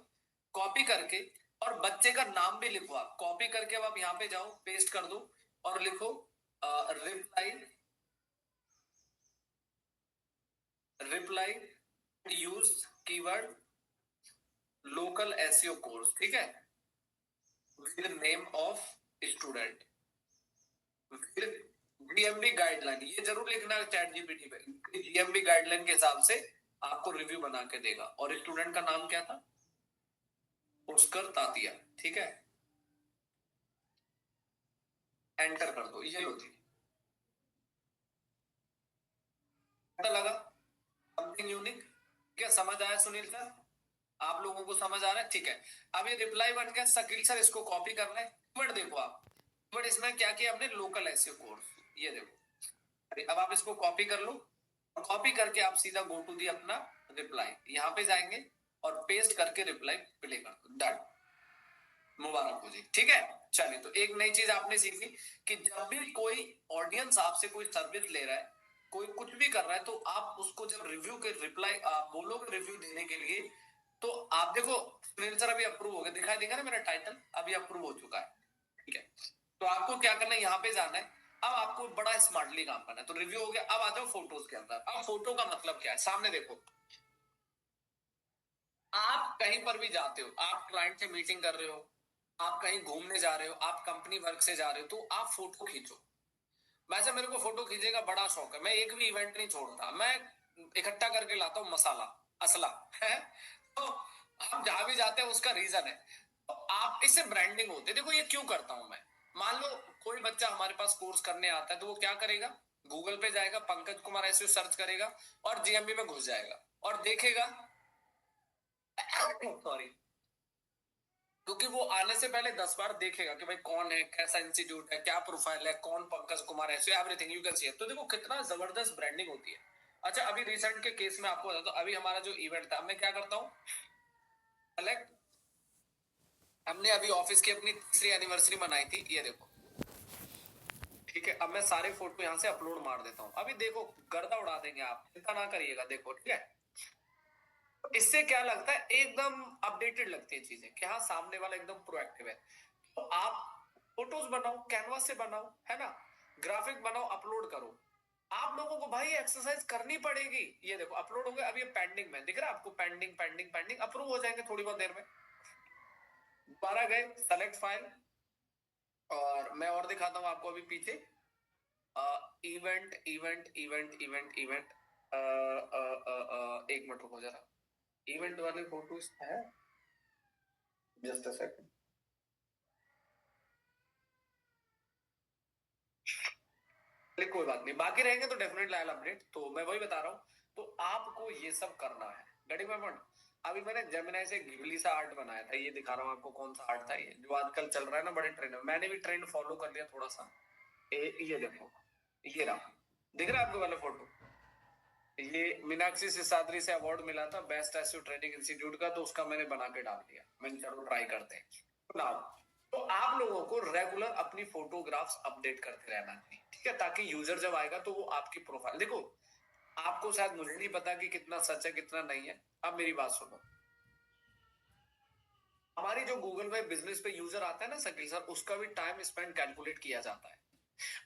कॉपी करके और बच्चे का नाम भी लिखो। आप कॉपी करके अब आप यहाँ पे जाओ, पेस्ट कर दो और लिखो reply, reply use keyword local SEO course, ठीक है, with name of student, with GMB guideline. ये जरूर लिखना है चैट जीपीटी पे, जीएमबी गाइडलाइन के हिसाब से आपको रिव्यू बना के देगा। और स्टूडेंट का नाम क्या था, पुष्कर तातिया, ठीक है, एंटर कर दो, ये होती है। लगा समथिंग यूनिक, क्या समझ आया सुनील सर, आप लोगों को समझ आ रहा है, ठीक है। अब ये रिप्लाई बन गया, शकील सर इसको कॉपी करना है। कीवर्ड देखो आप, कीवर्ड इसमें क्या किया हमने, लोकल एसईओ कोर्स, ये देखो। अब आप इसको कॉपी कर लो, कॉपी करके आप सीधा गो टू दी अपना रिप्लाई, यहाँ पे जाएंगे और पेस्ट करके रिप्लाई प्ले कर दो, डन, मुबारक हो जी, ठीक है। चलिए, तो एक नई चीज आपने सीखी कि जब भी कोई ऑडियंस आपसे कोई सर्विस ले रहा है, कोई कुछ भी कर रहा है, तो आप उसको जब रिव्यू के रिप्लाई आप बोलोगे रिव्यू देने के लिए, तो आप देखो सुनील सर अभी अप्रूव हो गया, दिखाई देगा ना मेरा टाइटल अभी अप्रूव हो चुका है, ठीक है। तो आपको क्या करना है, यहाँ पे जाना है। अब आपको बड़ा स्मार्टली काम करना है। तो रिव्यू हो गया, अब आ जाओ फोटोज के अंदर। अब फोटो का मतलब क्या है, सामने देखो। आप कहीं पर भी जाते हो, आप क्लाइंट से मीटिंग कर रहे हो, आप कहीं घूमने जा रहे हो, आप कंपनी वर्क से जा रहे हो, तो आप फोटो खींचो। वैसे मेरे को फोटो खींचने का बड़ा शौक है, मैं एक भी इवेंट नहीं छोड़ता, मैं इकट्ठा करके लाता हूँ मसाला, असला है। तो हम जहां भी जाते हैं उसका रीजन है। तो आप इससे ब्रांडिंग होती है। देखो ये क्यों करता हूं मैं, मान लो कोई बच्चा हमारे पास कोर्स करने आता है, तो वो क्या करेगा, गूगल पे जाएगा, पंकज कुमार ऐसे सर्च करेगा और जीएमबी में घुस जाएगा और देखेगा सॉरी, क्योंकि वो आने से पहले 10 बार देखेगा कि भाई कौन है, कैसा इंस्टीट्यूट है, क्या प्रोफाइल है, कौन पंकज कुमार है, so everything you can see. तो देखो कितना जबरदस्त ब्रांडिंग होती है। अच्छा अभी रिसेंट के केस में आपको बताता हूँ, अभी हमारा जो इवेंट था, मैं क्या करता हूँ, सेलेक्ट, हमने अभी ऑफिस की अपनी 3री एनिवर्सरी मनाई थी, ये देखो, ठीक है। अब मैं सारे फोटो यहाँ से अपलोड मार देता हूँ, अभी देखो गर्दा उड़ा देंगे आप, चिंता ना करिएगा, देखो ठीक है। इससे क्या लगता है, एकदम अपडेटेड लगती है चीजें कि हाँ सामने वाला एकदम प्रोएक्टिव है। तो आप फोटोज बनाओ, कैनवास से बनाओ, है ना, ग्राफिक बनाओ, अपलोड करो। आप लोगों को भाई एक्सरसाइज करनी पड़ेगी। ये देखो अपलोड हो गया, अब ये पेंडिंग में दिख रहा है आपको, पेंडिंग पेंडिंग पेंडिंग, अप्रूव हो जाएंगे थोड़ी बहुत देर में। दोबारा गए सेलेक्ट फाइल, और मैं और दिखाता हूँ आपको अभी पीछे, event event event event event, एक मिनट रुको जरा, इवेंट वाले फोटोज है, जस्ट अ सेकंड। कोई बात नहीं, बाकी रहेंगे तो डेफिनेटली आई विल अपडेट। तो मैं वही बता रहा हूँ, तो आपको ये सब करना है, गेटिंग माय पॉइंट। अभी मैंने जेमिनाई से गिबली सा आर्ट बनाया था, ये दिखा रहा हूँ आपको कौन सा आर्ट था, ये जो आजकल चल रहा है ना बड़े ट्रेंड में, मैंने भी ट्रेंड फॉलो कर लिया थोड़ा सा। ये देखो, ये रहा, दिख रहा है आपको वाला फोटो, ये मीनाक्षी सिसाद्री से अवार्ड मिला था बेस्ट एसईओ ट्रेनिंग इंस्टीट्यूट का, तो उसका मैंने बना के डाल दिया, मैंने चलो ट्राई करते हैं ना। तो आप लोगों को रेगुलर अपनी फोटोग्राफ्स अपडेट करते रहना चाहिए, ठीक है, ताकि यूजर जब आएगा तो वो आपकी प्रोफाइल देखो। आपको शायद मुझे नहीं पता कि कितना सच है कितना नहीं है। अब मेरी बात सुनो, हमारी जो गूगल पे बिजनेस पे यूजर आता है ना शकील सर, उसका भी टाइम स्पेंड कैलकुलेट किया जाता है।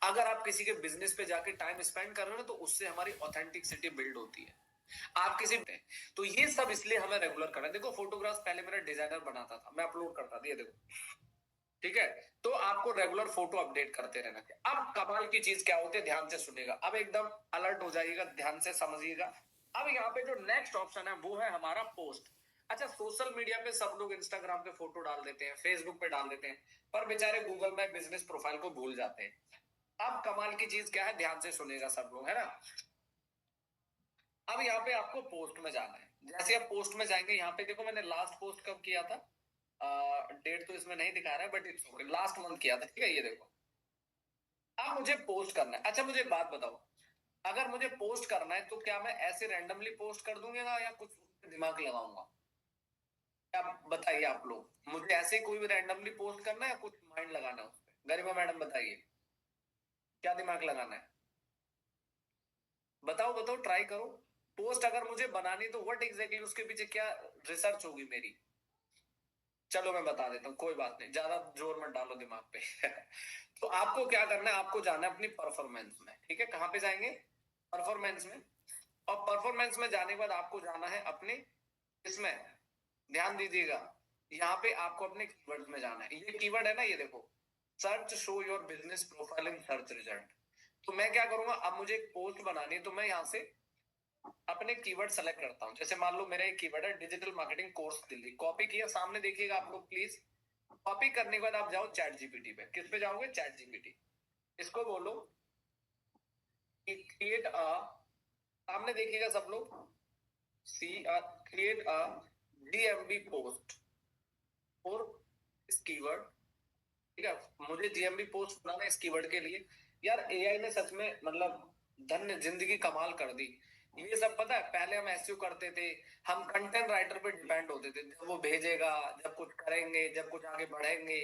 अगर आप किसी के बिजनेस पे जाके टाइम स्पेंड कर रहे हो ना, तो उससे हमारी ऑथेंटिसिटी बिल्ड होती है। आप किसी, तो ये सब इसलिए हमें रेगुलर करना है। देखो फोटोग्राफ्स पहले मेरा डिजाइनर बनाता था, मैं अपलोड करता था, ये देखो, ठीक है। तो आपको रेगुलर फोटो अपडेट करते रहना चाहिए। अब कमाल की चीज क्या होती है, ध्यान से सुनिएगा, अब एकदम अलर्ट हो जाइएगा, ध्यान से समझिएगा। अब यहाँ पे जो नेक्स्ट ऑप्शन है वो है हमारा पोस्ट। अच्छा सोशल मीडिया पे सब लोग इंस्टाग्राम पे फोटो डाल देते हैं, फेसबुक पे डाल देते हैं, पर बेचारे गूगल में बिजनेस प्रोफाइल को भूल जाते हैं। अब कमाल की चीज क्या है, ध्यान से सुनेगा सब लोग, है ना। अब यहाँ पे आपको पोस्ट में जाना है। जैसे आप पोस्ट में जाएंगे, यहाँ पे देखो मैंने लास्ट पोस्ट कब किया था, डेट तो इसमें नहीं दिखा रहा है but it's okay, last month किया था, ठीक है, ये देखो। अब मुझे पोस्ट करना है। अच्छा मुझे एक बात बताओ, अगर मुझे पोस्ट करना है तो क्या मैं ऐसे रैंडमली पोस्ट कर दूंगा या कुछ दिमाग लगाऊंगा? क्या बताइए आप लोग, मुझे ऐसे कोई भी रैंडमली पोस्ट करना है या कुछ माइंड लगाना है उस पर? गरिमा मैडम बताइए, क्या दिमाग लगाना है? बताओ बताओ, ट्राई करो। पोस्ट अगर मुझे बनानी तो व्हाट एग्जैक्टली उसके पीछे क्या रिसर्च होगी मेरी? चलो मैं बता देता हूँ, कोई बात नहीं, ज्यादा जोर मत डालो दिमाग पे। तो आपको क्या करना है, आपको जाना है अपनी परफॉर्मेंस में, ठीक है? कहाँ पे जाएंगे? परफॉर्मेंस में। और परफॉर्मेंस में जाने के बाद आपको जाना है अपने इसमें, ध्यान दीजिएगा, यहाँ पे आपको अपने कीवर्ड में जाना है। ये कीवर्ड है ना, ये देखो, search show your business profile in search result. तो मैं क्या करूंगा, अब मुझे एक पोस्ट बनानी है तो मैं यहाँ से अपने कीवर्ड सेलेक्ट करता हूँ। जैसे मान लो मेरा एक कीवर्ड है digital marketing course Delhi, copy किया, सामने देखिएगा आप लोग प्लीज। कॉपी करने के बाद आप जाओ चैट जीपीटी पे। किस पे जाओगे? Chat GPT. इसको बोलो कि क्रिएट अ, सामने देखिएगा सब लोग, सी क्रिएट अ डीएमबी पोस्ट और इस कीवर्ड, ठीक है? मुझे डीएमबी पोस्ट बनाना है इस कीवर्ड के लिए। यार एआई ने सच में मतलब धन्य जिंदगी कमाल कर दी। ये सब पता है, पहले हम एसईओ करते थे, हम कंटेंट राइटर पे डिपेंड होते थे, जब वो भेजेगा, जब कुछ करेंगे, जब कुछ आगे बढ़ेंगे।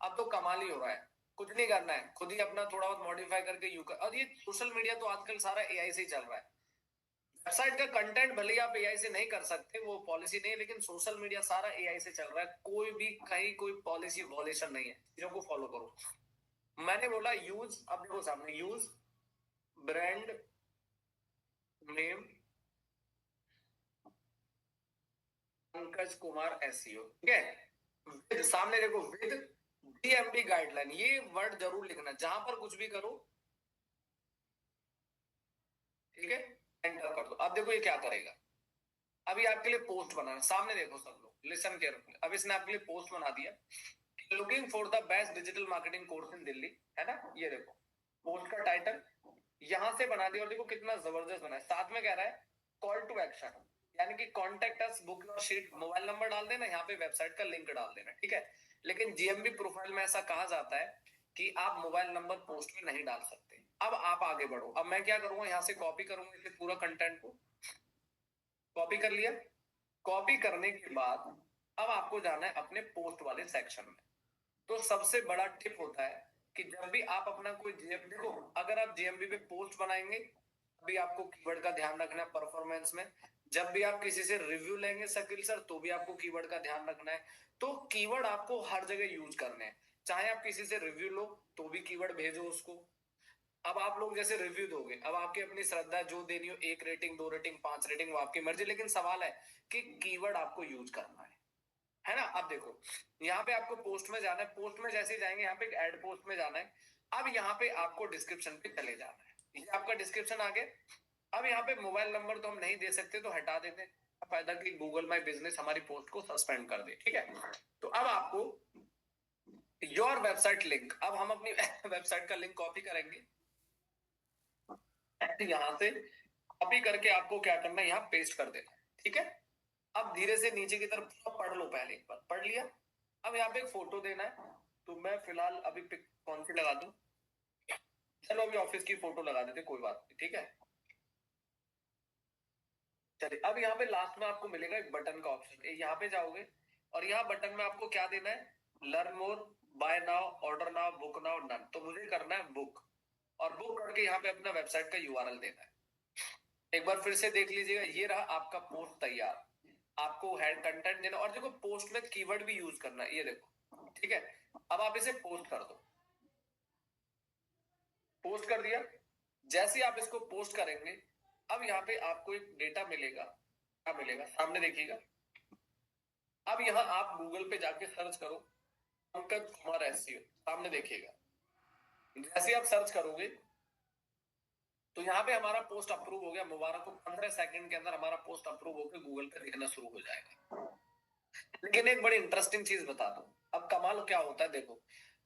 अब तो कमाल ही हो रहा है, कुछ नहीं करना है, खुद ही अपना थोड़ा बहुत मॉडिफाई करके यू कर। और ये सोशल मीडिया तो आजकल सारा एआई से ही चल रहा है। वेबसाइट का कंटेंट भले ही आप एआई से नहीं कर सकते, वो पॉलिसी नहीं है, लेकिन सोशल मीडिया सारा एआई से चल रहा है। कोई भी कहीं कोई पॉलिसी वॉलेशन नहीं है, चीजों को फॉलो करो। मैंने बोला यूज, अब देखो सामने, use brand name Pankaj Kumar SEO, ठीक है? विद, सामने देखो, विद डीएमडी गाइडलाइन, ये वर्ड जरूर लिखना जहां पर कुछ भी करो, ठीक है? एंटर कर दो। अब देखो ये क्या करेगा, अभी आपके लिए पोस्ट बनाना, सामने देखो सब लोग, लिसन केयरफुली। अब इसने आपके लिए पोस्ट बना दिया, looking for the best digital marketing course in Delhi, है ना? ये देखो पोस्ट का टाइटल यहां से बना दिया, और देखो कितना जबरदस्त बना है। साथ में कह रहा है कॉल टू एक्शन, यानी कि contact us, book your sheet, mobile number डाल देना, यहाँ पे वेबसाइट का लिंक डाल देना, ठीक है? लेकिन जीएमबी प्रोफाइल में ऐसा कहा जाता है कि आप मोबाइल नंबर पोस्ट में नहीं डाल सकते। अब आप आगे बढ़ो। अब मैं क्या करूंगा, यहाँ से कॉपी करूंगा इसे पूरा कंटेंट को। कॉपी कर लिया। कॉपी करने के बाद अब आपको जाना है अपने पोस्ट वाले सेक्शन में। तो सबसे बड़ा टिप होता है कि जब भी आप अपना कोई जीएम, देखो अगर आप जीएमबी पे पोस्ट बनाएंगे, अभी आपको कीवर्ड का ध्यान रखना है परफॉर्मेंस में। जब भी आप किसी से रिव्यू लेंगे शकील सर, तो भी आपको कीवर्ड का ध्यान रखना है। तो कीवर्ड आपको हर जगह यूज करने हैं। चाहे आप किसी से रिव्यू लो तो भी कीवर्ड भेजो उसको। अब आप लोग जैसे रिव्यू दोगे, अब आपकी अपनी श्रद्धा, जो देनी हो, 1 रेटिंग, 2 रेटिंग, 5 रेटिंग, वो आपकी मर्जी, लेकिन सवाल है कि कीवर्ड आपको यूज करना है ना? अब देखो यहाँ पे आपको पोस्ट में जाना है, पोस्ट में जैसे ही जाएंगे यहाँ पे ऐड पोस्ट में जाना है। अब यहाँ पे आपको डिस्क्रिप्शन पे चले जाना है, ये आपका डिस्क्रिप्शन आ गया। अब यहाँ पे मोबाइल नंबर तो हम नहीं दे सकते, तो हटा देते हैं, फायदा कि गूगल माई बिजनेस हमारी पोस्ट को सस्पेंड कर दे, ठीक है? तो अब आपको योर वेबसाइट लिंक, अब हम अपनी वेबसाइट का लिंक कॉपी करेंगे, यहाँ से कॉपी करके आपको क्या करना है, यहाँ पेस्ट कर देना, ठीक है? अब धीरे से नीचे की तरफ पूरा पढ़ लो, पहले एक बार पढ़ लिया। अब यहाँ पे एक फोटो देना है, तो मैं फिलहाल अभी पिक कौन सी लगा दूं? चलो अभी ऑफिस की फोटो लगा देते, कोई बात नहीं, ठीक है? चलिए, अब यहाँ पे लास्ट में आपको मिलेगा एक बटन का ऑप्शन, यहाँ पे जाओगे और यहाँ बटन में आपको क्या देना है, learn more, buy now, order now, book now, done. तो मुझे करना है बुक, और बुक करके यहाँ पे अपना वेबसाइट का यूआरएल देना है। एक बार फिर से देख लीजिएगा, ये रहा आपका पोस्ट तैयार। आपको हेड कंटेंट देना, और देखो पोस्ट में कीवर्ड भी यूज करना है, ये देखो, ठीक है? अब आप इसे पोस्ट कर दो। पोस्ट कर दिया। जैसे ही आप इसको पोस्ट करेंगे, अब यहाँ पे आपको एक डेटा मिलेगा, क्या मिलेगा सामने देखिएगा। अब यहाँ आप गूगल पे जाके सर्च करो पंकज कुमार एसईओ, सामने देखिएगा। जैसे ही आप सर्च करोगे तो यहाँ पे हमारा पोस्ट अप्रूव हो गया, मुबारक हो, 15 सेकंड के अंदर हमारा पोस्ट अप्रूव होकर गूगल पे दिखना शुरू हो जाएगा। लेकिन एक बड़ी इंटरेस्टिंग चीज बता दूं, अब कमाल क्या होता है, देखो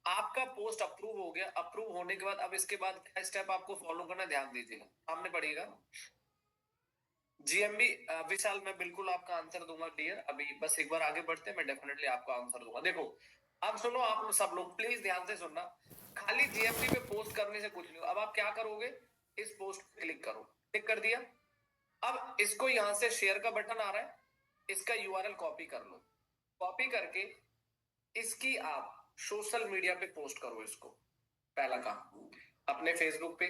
आपका पोस्ट अप्रूव हो गया। अप्रूव होने के बाद अब इसके बाद क्या स्टेप आपको फॉलो करना है, ध्यान दीजिएगा, सामने पढ़िएगा। जीएमबी विशाल, मैं बिल्कुल आपका आंसर दूंगा डियर। अभी बस एक बार आगे बढ़ते हैं, मैं डेफिनेटली आपको आंसर दूंगा। देखो आप सुनो, आप सब लोग प्लीज ध्यान से सुनना। खाली जीएमबी पे पोस्ट करने से कुछ नहीं हो। अब आप क्या करोगे, इस पोस्ट पे क्लिक करो, क्लिक कर दिया। अब इसको यहां से शेयर का बटन आ रहा है, इसका यूआरएल कॉपी कर लो। कॉपी करके इसकी आप सोशल मीडिया पे पोस्ट करो इसको। पहला काम, अपने फेसबुक पे,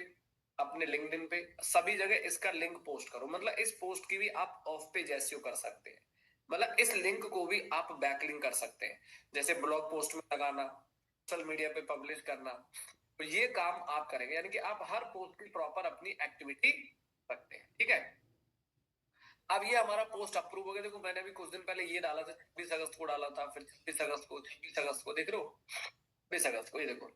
अपने लिंक्डइन पे, सभी जगह इसका लिंक पोस्ट करो। मतलब इस पोस्ट की भी आप ऑफ पेज एसईओ कर सकते हैं। मतलब इस लिंक को भी आप बैकलिंक कर सकते हैं, जैसे ब्लॉग पोस्ट में लगाना, सोशल मीडिया पे पब्लिश करना। तो ये काम आप करेंगे, यानी कि आप हर पोस्ट की प्रॉपर अपनी एक्टिविटी रखते हैं। ठीक है, अब ये हमारा पोस्ट अप्रूव हो गया। देखो मैंने भी कुछ दिन पहले ये डाला था, 26 अगस्त को डाला था, फिर 26 अगस्त को, 26 अगस्त को, देख रहे हो 26 अगस्त को, ये देखो।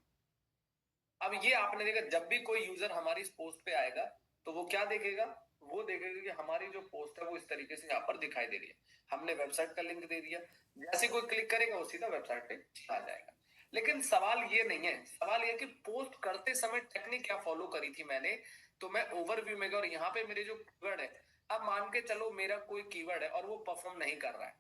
अब ये आपने देखा, जब भी कोई यूजर हमारी इस पोस्ट पे आएगा तो वो क्या देखेगा, वो देखेगा कि हमारी जो पोस्ट है वो इस तरीके से यहाँ पर दिखाई दे रही है। हमने वेबसाइट का लिंक दे दिया, जैसे कोई क्लिक करेगा वो सीधा वेबसाइट पे आ जाएगा। लेकिन सवाल ये नहीं है, सवाल ये कि पोस्ट करते समय टेक्निक क्या फॉलो करी थी मैंने। तो मैं ओवरव्यू में गया और यहाँ पे मेरे जो कीवर्ड है, अब मान के चलो मेरा कोई कीवर्ड है और वो परफॉर्म नहीं कर रहा है।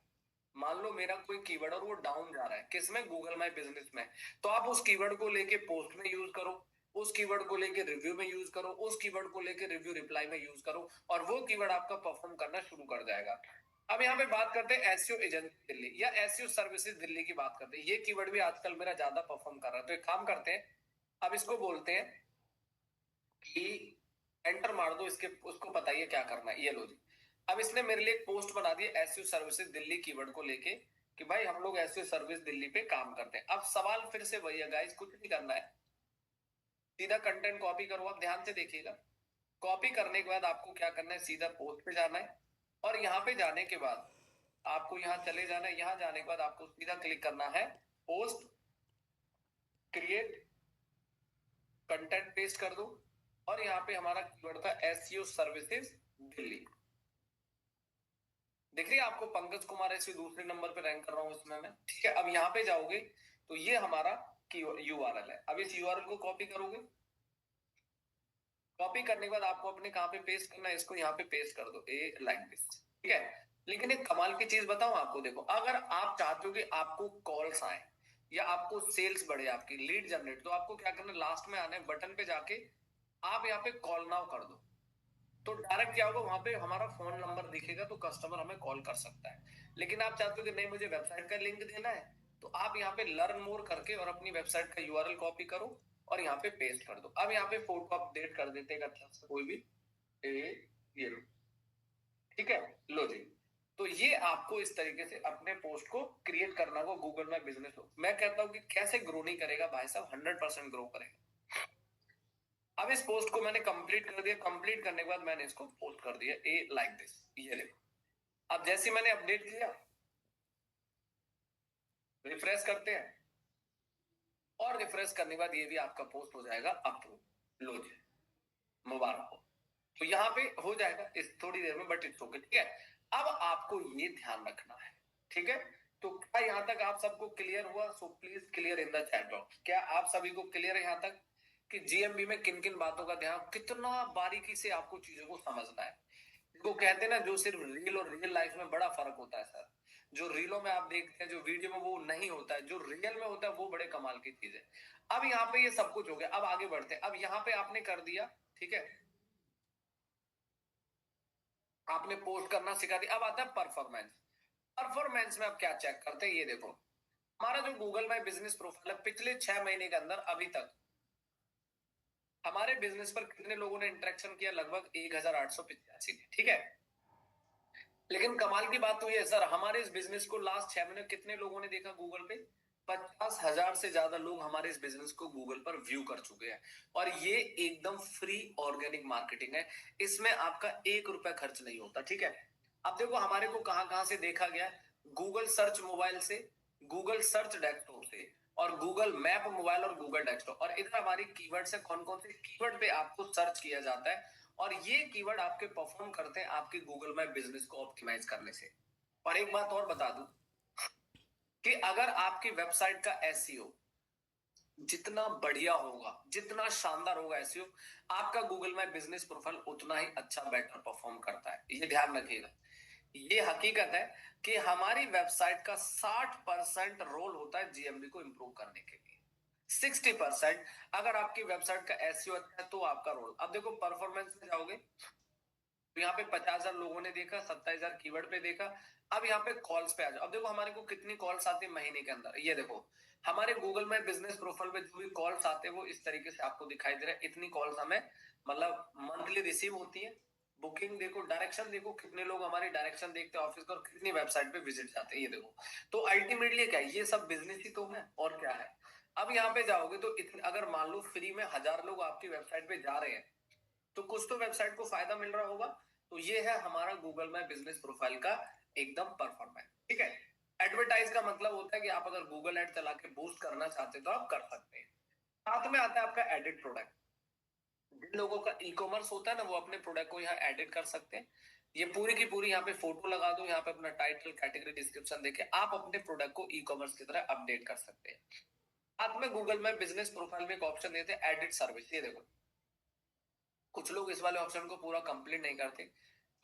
मान लो मेरा कोई कीवर्ड और वो डाउन जा रहा है, किसमें, गूगल माई बिजनेस में। तो आप उस कीवर्ड को लेके पोस्ट में यूज करो, उस कीवर्ड को लेके रिव्यू में यूज करो, उस कीवर्ड को लेके रिव्यू रिप्लाई में यूज करो, और वो कीवर्ड आपका परफॉर्म करना शुरू कर जाएगा। अब यहाँ पे बात करते हैं एसईओ एजेंसी दिल्ली या एसईओ सर्विसेज दिल्ली की बात करते हैं। ये कीवर्ड भी आजकल मेरा ज्यादा परफॉर्म कर रहा है। तो एक काम करते हैं, अब इसको बोलते हैं कि एंटर मार दो, इसके उसको बताइए क्या करना है। ये लो जी, अब इसने मेरे लिए एक पोस्ट बना दी एसईओ सर्विसेज दिल्ली कीवर्ड को लेके, कि भाई हम लोग एसईओ सर्विस दिल्ली पे काम करते हैं। अब सवाल फिर से वही है गाइस, कुछ नहीं करना है, सीधा कंटेंट कॉपी करो। आप ध्यान से देखिएगा, कॉपी करने के बाद आपको क्या करना है, सीधा पोस्ट पे जाना है, और यहाँ पे जाने के बाद आपको यहाँ चले जाना है। यहाँ जाने के बाद आपको सीधा क्लिक करना है पोस्ट, क्रिएट, कंटेंट पेस्ट कर दो, और यहाँ पे हमारा कीवर्ड था एसईओ सर्विसेज दिल्ली। दिख रही है आपको, पंकज कुमार ऐसे दूसरे नंबर पे रैंक कर रहा हूँ इसमें मैं। ठीक है, अब यहाँ पे जाओगे तो ये हमारा यूआरएल है। अब इस यूआरएल को कॉपी करोगे, कॉपी करने के बाद आपको अपने कहाँ पे पेस्ट करना है, इसको यहाँ पे पेस्ट कर दो, ए लाइक दिस। ठीक है, लेकिन एक कमाल की चीज बताऊं आपको, देखो अगर आप चाहते हो कि आपको कॉल्स आए या आपको सेल्स बढ़े, आपकी लीड जनरेट, तो आपको क्या करना है, लास्ट में आना है, बटन पे जाके आप यहाँ पे कॉल नाउ कर दो। तो डायरेक्ट क्या होगा, वहां पे हमारा फोन नंबर दिखेगा, तो कस्टमर हमें कॉल कर सकता है। लेकिन आप चाहते हो कि नहीं मुझे वेबसाइट का लिंक देना है, तो आप यहाँ पे लर्न मोर करके और अपनी वेबसाइट का यूआरएल कॉपी करो और यहाँ पे पेस्ट कर दो। अब यहाँ पे फोटो अपडेट कर देते हैं अच्छा सा कोई भी, ये लो। ठीक है, लो जी। तो ये आपको इस तरीके से अपने पोस्ट को क्रिएट करना होगा गूगल माई बिजनेस हो। मैं कहता हूँ कि कैसे ग्रो नहीं करेगा भाई साहब, 100% ग्रो करेगा। अब इस पोस्ट को मैंने कंप्लीट कर दिया, कंप्लीट करने के बाद मैंने इसको पोस्ट कर दिया, ए लाइक दिस, ये देखो। अब जैसे मैंने अपडेट किया, रिफ्रेश करते हैं, और रिफ्रेश करने के बाद ये भी आपका पोस्ट हो जाएगा अप्रूव। लो जी, मुबारक हो। तो यहाँ पे हो जाएगा इस थोड़ी देर में, बट इट्स ओके। ठीक है, अब आपको ये ध्यान रखना है। ठीक है, तो क्या यहाँ तक आप सबको क्लियर हुआ? So please clear in the chat box. क्या आप सभी को क्लियर है यहाँ तक कि जीएमबी में किन किन बातों का ध्यान, कितना बारीकी से आपको चीजों को समझना है? वो कहते हैं ना, जो सिर्फ रील और रियल लाइफ में बड़ा फर्क होता है सर। जो रीलों में आप देखते हैं, जो वीडियो में, वो नहीं होता है, जो रियल में होता है वो बड़े कमाल की चीज है। अब यहाँ पे ये सब कुछ हो गया, अब आगे बढ़ते हैं। अब यहाँ पे आपने कर दिया, ठीक है, आपने पोस्ट करना सिखा दिया। अब आता है परफॉर्मेंस। परफॉर्मेंस में आप क्या चेक करते हैं, ये देखो। हमारा जो गूगल माई बिजनेस प्रोफाइल है, पिछले 6 महीने के अंदर अभी तक हमारे बिजनेस पर कितने लोगों ने इंटरेक्शन किया, लगभग 1885। ठीक है, लेकिन कमाल की बात तो ये है सर, हमारे इस बिजनेस को लास्ट 6 महीने कितने लोगों ने देखा गूगल पे? 50,000 से ज्यादा लोग हमारे इस बिजनेस को गूगल पर व्यू कर चुके हैं। और ये एकदम फ्री ऑर्गेनिक मार्केटिंग है, इसमें आपका 1 रुपया खर्च नहीं होता। ठीक है, अब देखो हमारे को कहां कहां से देखा गया, गूगल सर्च मोबाइल से, गूगल सर्च डेस्कटॉप से, और गूगल मैप मोबाइल और गूगल डेस्कटॉप। और इधर हमारी कीवर्ड से कौन कौन से कीवर्ड पे आपको सर्च किया जाता है, और ये कीवर्ड आपके परफॉर्म करते हैं आपके गूगल मैप बिजनेस को ऑप्टिमाइज करने से। और एक बात और बता दूं कि अगर आपकी वेबसाइट का एसईओ जितना बढ़िया होगा, जितना शानदार होगा एसईओ, आपका गूगल माय बिजनेस प्रोफाइल उतना ही अच्छा बेटर परफॉर्म करता है, ये ध्यान रखिएगा। ये हकीकत है कि हमारी वेबसाइट का 60% रोल होता है जीएमबी को इंप्रूव करने के लिए। 60% अगर आपकी वेबसाइट का एसईओ अच्छा है तो आपका रोल। अब देखो परफॉर्मेंस में जाओगे तो यहाँ पे 50,000 लोगों ने देखा, 27,000 कीवर्ड पे देखा। अब यहाँ पे कॉल्स पे आ जाओ। अब देखो हमारे को कितनी कॉल्स आती है महीने के अंदर, ये देखो हमारे गूगल में बिजनेस प्रोफाइल पे जो भी कॉल्स आते हैं वो इस तरीके से आपको दिखाई दे रहा है। इतनी कॉल्स हमें मतलब मंथली रिसीव होती है। बुकिंग देखो, डायरेक्शन देखो, कितने लोग हमारी डायरेक्शन देखते हैं ऑफिस का और कितनी वेबसाइट पे विजिट जाते हैं, ये देखो। तो अल्टीमेटली क्या है, ये सब बिजनेस ही तो है और क्या है। अब यहाँ पे जाओगे तो इतने, अगर मान लो फ्री में 1,000 लोग आपकी वेबसाइट पे जा रहे हैं तो कुछ तो वेबसाइट को फायदा मिल रहा होगा। तो ये है हमारा गूगल माय बिजनेस प्रोफाइल का एकदम परफॉर्मेंस, ठीक है। एडवर्टाइज का मतलब होता है कि आप अगर गूगल एड चला के बूस्ट करना चाहते हैं तो आप कर सकते हैं। साथ में आता है आपका एडिट प्रोडक्ट। जिन लोगों का ई कॉमर्स होता है ना, वो अपने प्रोडक्ट को यहाँ एडिट कर सकते हैं। ये पूरी की पूरी यहाँ पे फोटो लगा दो, यहाँ पे अपना टाइटल, कैटेगरी, डिस्क्रिप्शन देके आप अपने प्रोडक्ट को ई कॉमर्स की तरह अपडेट कर सकते हैं। साथ में गूगल में बिजनेस प्रोफाइल में एक ऑप्शन देते हैं एडिट सर्विस, ये देखो। कुछ लोग इस वाले ऑप्शन को पूरा कंप्लीट नहीं करते,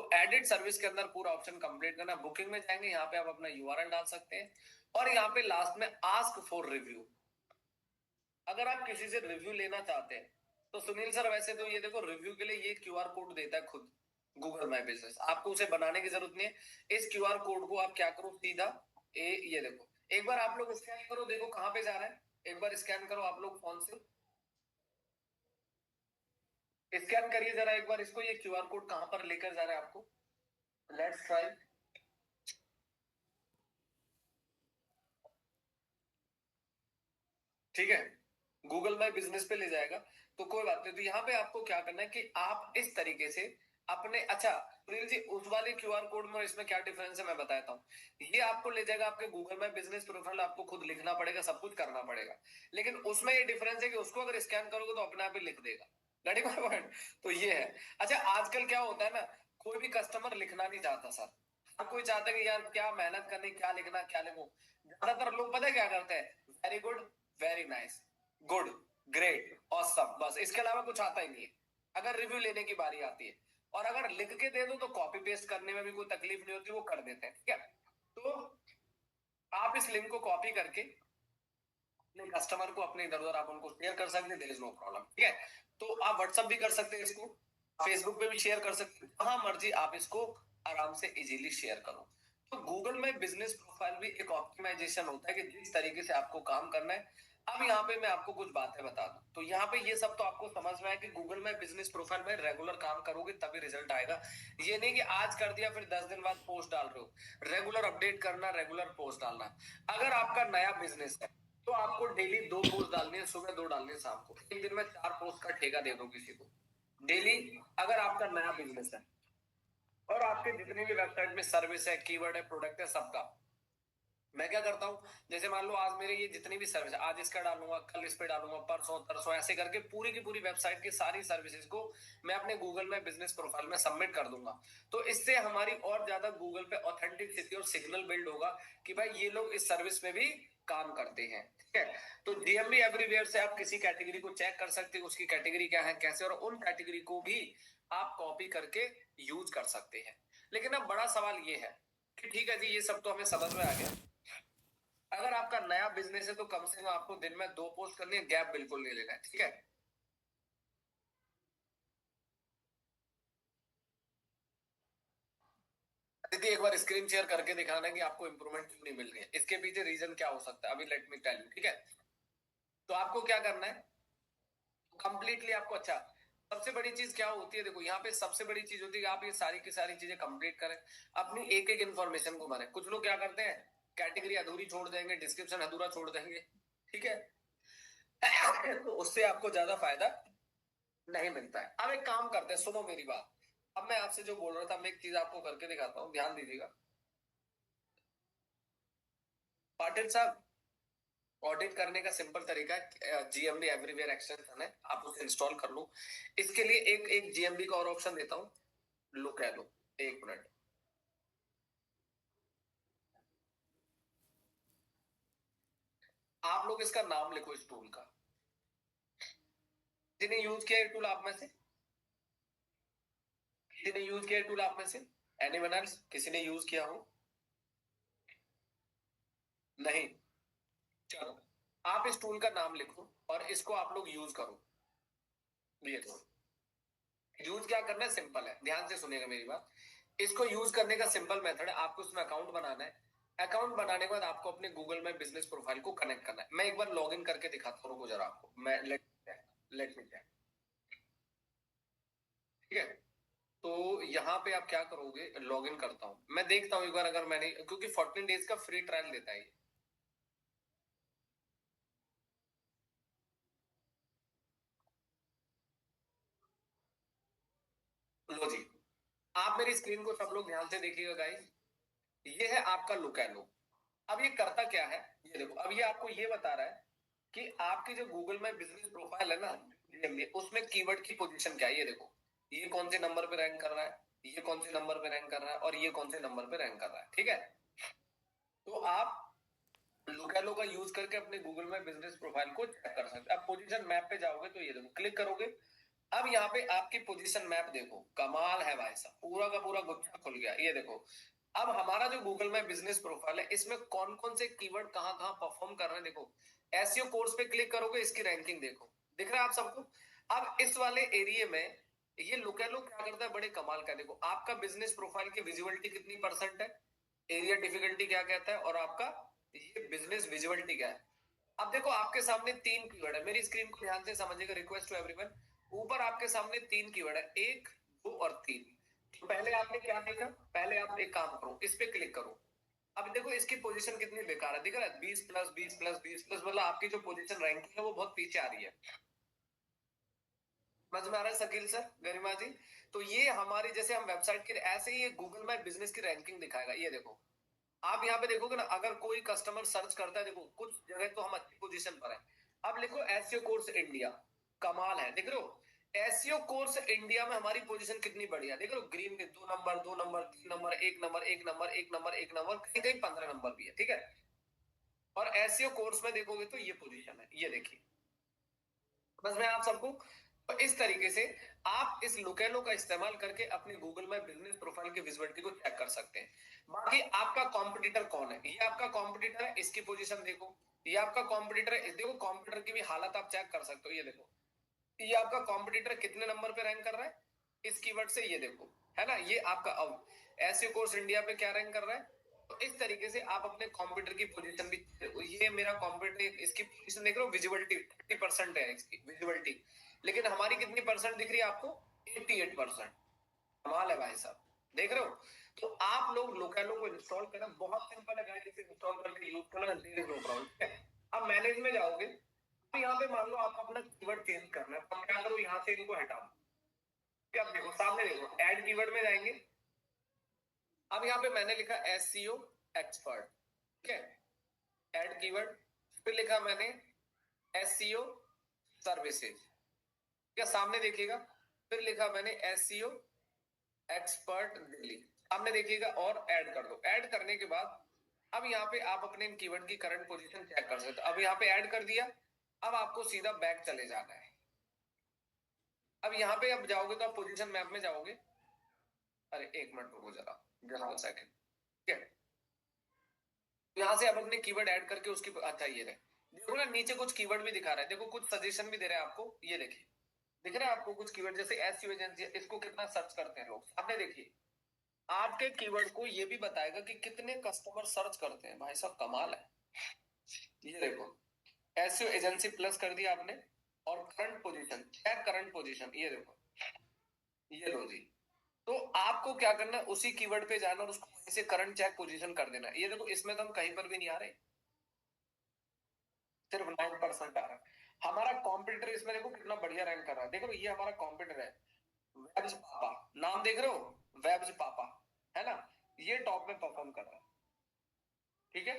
तो एडिट सर्विस के अंदर पूरा ऑप्शन कंप्लीट करना। बुकिंग में जाएंगे, यहाँ पे आप अपना यूआरएल डाल सकते हैं और यहाँ पे लास्ट में आस्क फॉर रिव्यू। अगर आप किसी से रिव्यू लेना चाहते हैं तो सुनील सर वैसे तो ये देखो रिव्यू के लिए ये क्यूआर कोड देता है खुद गूगल माय बिजनेस, आपको उसे बनाने की जरूरत नहीं है। इस क्यूआर कोड को आप क्या करो, सीधा ये देखो, एक बार आप लोग स्कैन करो, देखो कहाँ पे जा रहा है। एक बार स्कैन करो आप लोग फोन से, स्कैन करिए जरा एक बार इसको, ये क्यूआर कोड कहां पर लेकर जा रहा है आपको। Let's try. ठीक है, गूगल माय बिजनेस पे ले जाएगा। तो कोई बात नहीं, तो यहाँ पे आपको क्या करना है कि आप इस तरीके से अपने, अच्छा सुनील जी उस वाले क्यूआर कोड में इसमें क्या डिफरेंस है मैं बताता हूँ। ये आपको ले जाएगा आपके गूगल माय बिजनेस प्रोफाइल, आपको खुद लिखना पड़ेगा, सब कुछ करना पड़ेगा। लेकिन उसमें ये डिफरेंस है कि उसको अगर स्कैन करोगे तो अपने आप ही लिख देगा। Getting my point. तो ये है। अच्छा आजकल क्या होता है ना, कोई भी कस्टमर लिखना नहीं चाहता सर। हर कोई चाहता है कि यार क्या मेहनत करनी, क्या लिखना, क्या लिखूं। ज्यादातर लोग पता है क्या करते हैं, very good, very nice, good, great, awesome, बस इसके अलावा कुछ आता ही नहीं है अगर रिव्यू लेने की बारी आती है। और अगर लिख के दे दो तो कॉपी पेस्ट करने में भी कोई तकलीफ नहीं होती, वो कर देते हैं, ठीक है। तो आप इस लिंक को कॉपी करके अपने कस्टमर को, अपने इधर उधर आप उनको शेयर कर सकते हैं, देयर इज नो प्रॉब्लम, ठीक है। तो आप व्हाट्सएप भी कर सकते हैं इसको, फेसबुक पे भी शेयर कर सकते हैं, जहां मर्जी आप इसको आराम से इजीली शेयर करो। तो गूगल में बिजनेस प्रोफाइल भी एक ऑप्टिमाइजेशन होता है कि जिस तरीके से आपको काम करना है। अब यहाँ पे मैं आपको कुछ बातें बता दूं, तो यहाँ पे ये सब तो आपको समझ में आया कि गूगल में बिजनेस प्रोफाइल में रेगुलर काम करोगे तभी रिजल्ट आएगा। ये नहीं कि आज कर दिया फिर 10 दिन बाद पोस्ट डाल रहे हो। रेगुलर अपडेट करना, रेगुलर पोस्ट डालना। अगर आपका नया बिजनेस है तो आपको डेली 2 पोस्ट डालनी है, सुबह 2 डालनी है, शाम को। एक दिन में 4 पोस्ट का ठेका दे दो किसी को डेली। अगर आपका नया बिजनेस है और आपके जितनी भी वेबसाइट में सर्विस है, कीवर्ड है, प्रोडक्ट है, सबका मैं क्या करता हूँ, जैसे मान लो आज मेरे ये जितनी भी सर्विस, आज इसका डालूंगा, कल इस पे डालूंगा, परसों तरसों, ऐसे करके पूरी की पूरी वेबसाइट की सारी सर्विसेज को मैं अपने गूगल में बिजनेस प्रोफाइल में सबमिट कर दूंगा। तो इससे हमारी और ज्यादा गूगल पे ऑथेंटिसिटी और सिग्नल बिल्ड होगा कि भाई ये लोग इस सर्विस में भी काम करते हैं, ठीक है। तो डीएमबी एवरीवेयर से आप किसी कैटेगरी को चेक कर सकते हो, उसकी कैटेगरी क्या है, कैसे, और उन कैटेगरी को भी आप कॉपी करके यूज कर सकते हैं। लेकिन अब बड़ा सवाल ये है कि ठीक है जी, ये सब तो हमें समझ में आ गया। अगर आपका नया बिजनेस है तो कम से कम आपको दिन में 2 पोस्ट करनी है, गैप बिल्कुल नहीं लेना है, ठीक है। दीदी एक बार स्क्रीन शेयर करके दिखाना कि आपको इंप्रूवमेंट क्यों नहीं मिल रही है, इसके पीछे रीजन क्या हो सकता है, अभी लेट मी टेल यू, ठीक है। तो आपको क्या करना है कंप्लीटली आपको, अच्छा सबसे बड़ी चीज क्या होती है, देखो यहाँ पे सबसे बड़ी चीज होती है कि आप ये सारी की सारी चीजें कंप्लीट करें, अपनी एक एक इन्फॉर्मेशन को भरें। कुछ लोग क्या करते हैं, कैटेगरी अधूरी छोड़ देंगे, डिस्क्रिप्शन अधूरा छोड़ देंगे, ठीक है। तो उससे आपको ज्यादा फायदा नहीं मिलता है। अब एक काम करते हैं, सुनो मेरी बात। अब मैं आपसे जो बोल रहा था, मैं एक चीज आपको करके दिखाता हूँ, ध्यान दीजिएगा। पाटिल साहब, ऑडिट करने का सिंपल तरीका है, जीएमडी एवरीवेयर एक्सटेंशन है, आप उसे इंस्टॉल कर लो। इसके लिए एक एक जीएमडी का और ऑप्शन देता हूँ, लो कह लो, 1 मिनट। आप लोग इसका नाम लिखो इस टूल का, किसी ने यूज किया टूल आप में से? किसी ने यूज किया टूल आप में से? Anyone else? किसी ने यूज किया हो? नहीं? चलो, आप इस टूल का नाम लिखो और इसको आप लोग यूज करो। ये तो यूज क्या करना है, सिंपल है, ध्यान से सुनिएगा मेरी बात। इसको यूज करने का सिंपल मेथड है, आपको उसमें अकाउंट बनाना है। अकाउंट बनाने के बाद आपको अपने गूगल में बिजनेस प्रोफाइल को कनेक्ट करना है। मैं एक बार लॉग इन करके दिखाता हूँ, रुको जरा आपको। मैं लेट मी चेक। ठीक है, तो यहाँ पे आप क्या करोगे, लॉग इन करता हूँ मैं, देखता हूँ एक बार अगर मैंने, क्योंकि 14 डेज का फ्री ट्रायल देता है ये। लो जी, आप मेरी स्क्रीन को सब लोग ध्यान से देखिएगा गाइस। ये है आपका लुक एलो। अब ये करता क्या है, ये देखो, अब ये आपको ये बता रहा है कि आपकी जो गूगल में बिजनेस प्रोफाइल है ना, उसमें कीवर्ड की पोजीशन क्या है। ये देखो, ये कौन से नंबर पे रैंक कर रहा है, ये कौन से नंबर पे रैंक कर रहा है, और ये कौन से नंबर पे रैंक कर रहा है। ठीक है, तो आप लुकेलो का यूज करके अपने गूगल में बिजनेस प्रोफाइल को चेक कर सकते हैं। अब पोजीशन मैप पे जाओगे तो ये देखो, क्लिक करोगे। अब यहाँ पे आपकी पोजीशन मैप देखो, कमाल है भाई साहब, पूरा का पूरा गुच्छा खुल गया। ये देखो, अब हमारा जो गूगल में बिजनेस प्रोफाइल है, इसमें कौन कौन से कीवर्ड कहाँ कहाँ परफॉर्म कर रहे हैं। देखो, एसईओ कोर्स पे क्लिक करोगे, इसकी रैंकिंग देखो, दिख रहा है आप सबको। अब इस वाले एरिया में ये लुकेलो क्या करता है, बड़े कमाल का। देखो, आपका बिजनेस प्रोफाइल की विजिबिलिटी कितनी परसेंट है, एरिया डिफिकल्टी क्या कहता है, और आपका ये बिजनेस विजिबिलिटी क्या है। अब देखो, आपके सामने तीन कीवर्ड है, मेरी स्क्रीन को ध्यान से समझिएगा, रिक्वेस्ट टू एवरीवन। ऊपर आपके सामने तीन कीवर्ड है, एक, दो और तीन। तो पहले आपने क्या देखा, पहले आप एक काम करो, इस पे क्लिक करो। अब देखो, इसकी पोजीशन कितनी बेकार है, दिख रहा है, 20+20+20+, मतलब आपकी जो पोजीशन रैंकिंग है वो बहुत पीछे आ रही है। समझ में आ रहा है शकील सर, गरिमा जी? तो ये हमारी, जैसे हम वेबसाइट के, ऐसे ही ये गूगल में बिजनेस की रैंकिंग दिखाएगा। ये देखो, आप यहाँ पे देखोगे ना, अगर कोई कस्टमर सर्च करता है, देखो कुछ जगह तो हम अच्छी पोजीशन पर है। अब लिखो एसईओ कोर्स इंडिया, कमाल है, देख रहे हो? एसईओ कोर्स इंडिया में हमारी पोजीशन कितनी बढ़िया, देख रहे हो? ग्रीन में 2 number, 2 number, 3 number, 1 number, 1 number, 1 number, 1 number, कहीं कहीं 15 नंबर भी है। ठीक है, और एसईओ कोर्स में देखोगे तो ये पोजीशन है, ये देखिए। बस मैं आप सबको, तो इस तरीके से आप इस लुकेलो का इस्तेमाल करके अपने गूगल में बिजनेस प्रोफाइल की विजिबिलिटी को चेक कर सकते हैं। बाकी आपका कॉम्पिटिटर कौन है, ये आपका कॉम्पिटिटर है, इसकी पोजीशन देखो। ये आपका कॉम्पिटिटर है, देखो कॉम्पिटिटर की भी हालत आप चेक कर सकते हो। ये देखो, ये आपका कॉम्पिटिटर कितने नंबर पे रैंक कर रहा है इस कीवर्ड से, ये देखो, है ना? ये आपका अब ऐसे कोर्स इंडिया पे क्या रैंक कर रहा है। तो इस तरीके से आप अपने कंप्यूटर की पोजीशन भी, ये मेरा कंप्यूटर, इसकी पोजीशन देख रहे हो, विजिबिलिटी 30% है इसकी विजिबिलिटी, लेकिन हमारी कितनी परसेंट दिख रही है आपको, 88%। कमाल है भाई साहब, देख रहे हो? तो आप लोग लोकेलो को इंस्टॉल करना बहुत सिंपल है गाइस, इसे इंस्टॉल करके यूज करना, देयर इज नो प्रॉब्लम। अब मैनेज में जाओगे, अब यहाँ पे मान लो आपको अपना कीवर्ड चेंज करना है, तो क्या करो, यहाँ से इनको हटा दो। क्या देखो, सामने देखो, ऐड कीवर्ड में जाएंगे। अब यहाँ पे मैंने लिखा एसईओ एक्सपर्ट, ठीक है, ऐड कीवर्ड। फिर लिखा मैंने एसईओ सर्विसेज, क्या सामने देखिएगा। फिर लिखा मैंने एसईओ एक्सपर्ट दिल्ली, सामने देखिएगा, और ऐड कर दो। ऐड करने के बाद अब यहाँ पे आप अपने इन कीवर्ड की करंट पोजीशन चेक कर सकते हो। अब यहाँ पे ऐड कर दिया, अब आपको सीधा बैक चले जाना है। अब यहाँ पे अब जाओगे तो आप पोजीशन मैप में जाओगे। अरे एक मिनट रुको जरा, जरा 1 सेकेंड। ठीक है, यहाँ से आप अपने कीवर्ड ऐड करके उसकी, अच्छा ये रहे, देखो ना नीचे कुछ कीवर्ड भी दिखा रहा है, देखो कुछ सजेशन भी दे रहा है आपको। ये देखिए, दिख रहा है आपको कुछ कीवर्ड, जैसे एसईओ एजेंसी, इसको कितना सर्च करते हैं लोग, सामने देखिए। आपके कीवर्ड को ये भी बताएगा कि कितने कस्टमर सर्च करते हैं, भाई साहब कमाल है। ये देखो, एसईओ एजेंसी प्लस कर दिया आपने, और current position, check current position, ये देखो, ये लो जी। तो आपको क्या करना है, उसी कीवर्ड पे जाना और उसको वहीं से करंट चेक पोजीशन कर देना है। ये देखो, इसमें तो हम कहीं पर भी नहीं आ रहे, सिर्फ 9% आ रहा है। हमारा कॉम्पिटिटर इसमें देखो कितना बढ़िया रैंक कर रहा है, देखो ये हमारा कॉम्पिटिटर है, वेब्स पापा, नाम देख रहे हो, वेब्स पापा, है ना? ये टॉप में परफॉर्म कर रहा है। ठीक है,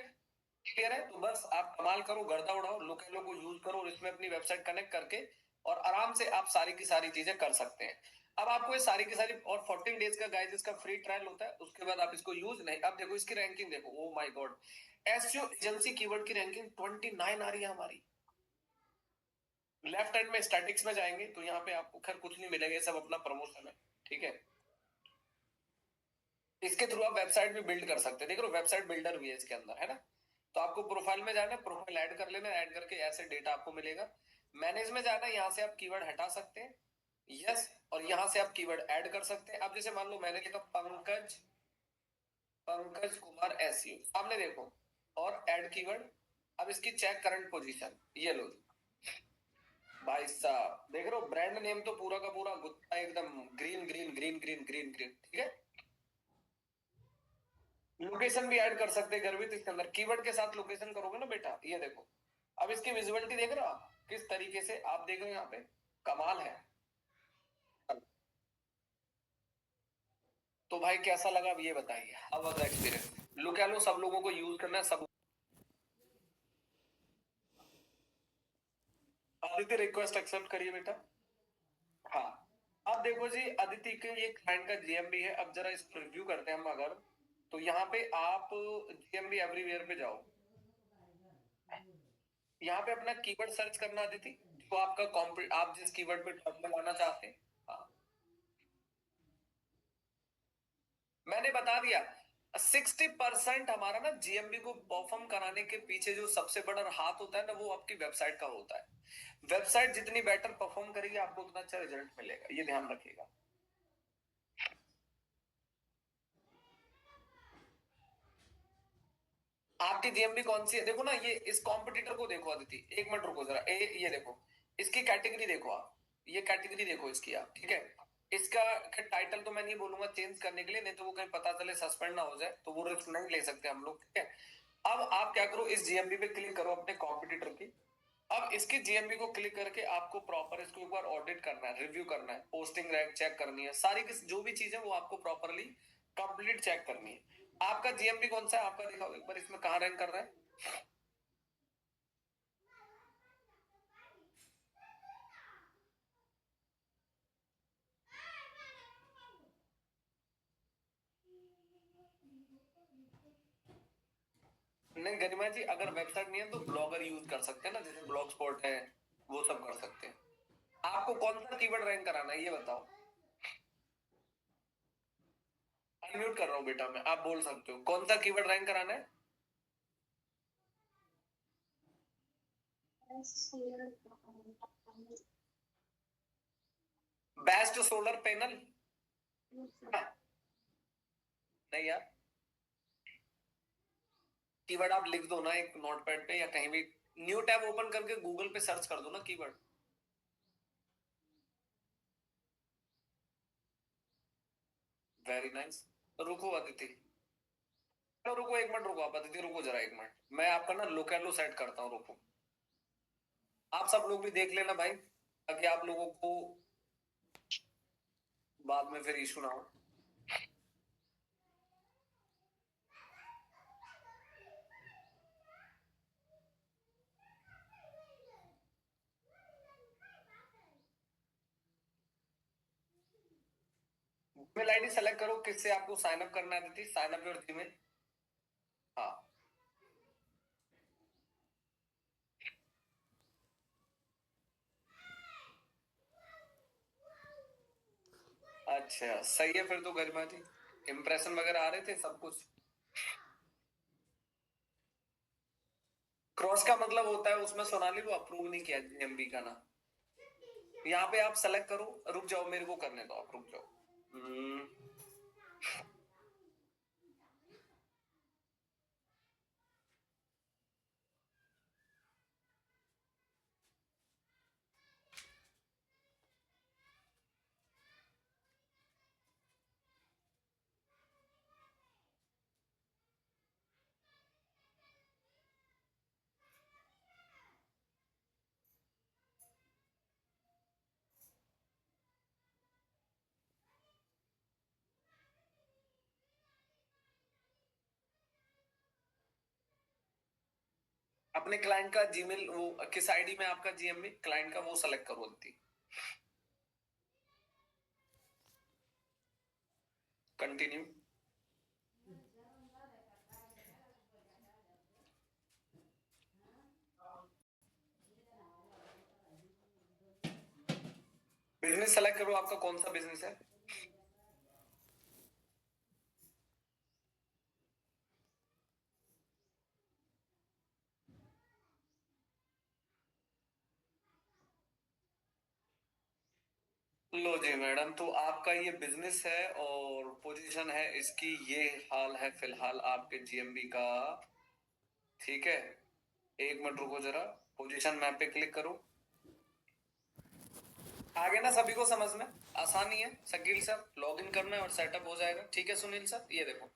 क्लियर है? तो बस आप कमाल करो, गर्दा उड़ाओ, लोकेलो को यूज करो और इसमें अपनी वेबसाइट कनेक्ट करके, और आराम से आप सारी की सारी चीजें कर सकते हैं। अब आपको ये सारी की सारी, और 14 डेज का गाइस इसका फ्री ट्रायल होता है, उसके बाद आप इसको यूज नहीं। अब देखो इसकी रैंकिंग देखो, oh my God, SEO agency keyword की रैंकिंग 29 आ रही है हमारी। लेफ्ट हैंड में स्टैटिक्स में जाएंगे तो यहाँ पे आपको खैर कुछ नहीं मिलेगा, ये सब अपना प्रमोशन है, ठीक है। इसके थ्रू आप वेबसाइट भी बिल्ड कर सकते हैं, देख लो वेबसाइट बिल्डर भी है इसके अंदर, है ना। तो आपको प्रोफाइल में जाना है, प्रोफाइल ऐड कर लेना, ऐड करके ऐसे डेटा आपको मिलेगा। मैनेज में जाना है, यहाँ से आप कीवर्ड हटा सकते हैं, यस, और यहाँ से आप कीवर्ड ऐड कर सकते हैं। अब जैसे मान लो मैंने लिखा पंकज, पंकज कुमार एसयू, सामने देखो, और ऐड कीवर्ड। अब इसकी चेक करंट पोजीशन, ये लो भाई साहब, देख रहे हो ब्रांड नेम तो पूरा का पूरा गुत्ता एकदम green green green green green green, ठीक है। लोकेशन भी ऐड कर सकते हैं गर्वित, इसके अंदर कीवर्ड के साथ लोकेशन करोगे ना बेटा, ये देखो। अब इसकी विजिबिलिटी देख रहे हो आप किस तरीके से, आप देख रहे हो यहाँ पे, कमाल है। तो भाई कैसा लगा अब ये बताइए, how was the experience. Look एलो सब लोगों को यूज करना है, सब। आदित्य रिक्वेस्ट एक्सेप्ट करिए बेटा। हाँ, अब देखो जी, अदिति के ये क्लाइंट का जीएमबी है। अब जरा इसको रिव्यू करते हैं हम अगर, तो यहाँ पे आप जीएमबी एवरीवेयर पे जाओ, यहाँ पे अपना कीवर्ड सर्च करना अदिति, जो आपका आप जिस कीवर्ड पे टॉप में लाना चाहते हैं। हाँ, मैंने बता दिया। 60% हमारा ना जीएमबी को परफॉर्म कराने के पीछे जो सबसे बड़ा हाथ होता है ना, वो आपकी वेबसाइट का होता है। वेबसाइट जितनी बेटर परफॉर्म करेगी आपको उतना अच्छा रिजल्ट मिलेगा, ये ध्यान रखिएगा। आपकी जीएमबी कौन सी है देखो ना, ये इस कॉम्पिटिटर को देखो अदिति, एक मिनट रुको जरा, ये देखो, इसकी कैटेगरी देखो आप, ये कैटेगरी देखो इसकी आप, ठीक है। इसका टाइटल तो मैं नहीं बोलूंगा चेंज करने के लिए, नहीं तो वो कहीं पता चले सस्पेंड ना हो जाए, तो वो रिस्क नहीं ले सकते हम लोग, ठीक है। अब आप क्या करो, इस जीएमबी पे क्लिक करो अपने कॉम्पिटिटर की। अब इसकी जीएमबी को क्लिक करके आपको प्रॉपर इसको एक बार ऑडिट करना है, रिव्यू करना है, पोस्टिंग रैंक चेक करनी है, सारी जो भी चीज है वो आपको प्रॉपरली कंप्लीट चेक करनी है। आपका जीएमबी कौन सा है आपका, दिखाओ एक बार इसमें कहाँ रैंक कर रहा है। नहीं गरिमा जी, अगर वेबसाइट नहीं है तो ब्लॉगर यूज कर सकते हैं ना, जैसे ब्लॉग स्पॉट है, वो सब कर सकते हैं। आपको कौन सा कीवर्ड रैंक कराना है ये बताओ। अनम्यूट कर रहा हूँ बेटा मैं, आप बोल सकते हो कौन सा कीवर्ड रैंक कराना है। बेस्ट सोलर पैनल, नहीं यार, कीवर्ड आप लिख दो ना एक नोटपैड पे या कहीं भी, न्यू टैब ओपन करके गूगल पे सर्च कर दो ना कीवर्ड। Very nice. रुको अदिति, तो रुको एक मिनट, रुको आप अदिति, रुको जरा एक मिनट, मैं आपका ना लोकेलो सेट करता हूँ, रुको। आप सब लोग भी देख लेना भाई, ताकि आप लोगों को बाद में फिर इशू ना हो। ईमेल आईडी सेलेक्ट करो, किससे आपको साइन अप करना है Aditi, sign up your Gmail. हाँ, अच्छा सही है फिर तो गरिमा जी, इम्प्रेशन वगैरह आ रहे थे सब कुछ। क्रॉस का मतलब होता है उसमें सोनाली को अप्रूव नहीं किया जीएमबी का ना। यहाँ पे आप सेलेक्ट करो, रुक जाओ मेरे को करने दो, आप रुक जाओ। हम्म, अपने क्लाइंट का जीमेल, वो किस आईडी में आपका जीएमबी क्लाइंट का, वो सेलेक्ट करो अदिति। कंटिन्यू। बिजनेस सेलेक्ट करो, आपका कौन सा बिजनेस है। लो जी मैडम, तो आपका ये बिजनेस है और पोजीशन है इसकी, ये हाल है फिलहाल आपके जीएमबी का। ठीक है, एक मिनट रुको जरा, पोजीशन मैप पे क्लिक करो। आ गया ना सभी को समझ में, आसानी है शकील सर, लॉग इन करना है और सेटअप हो जाएगा। ठीक है सुनील सर, ये देखो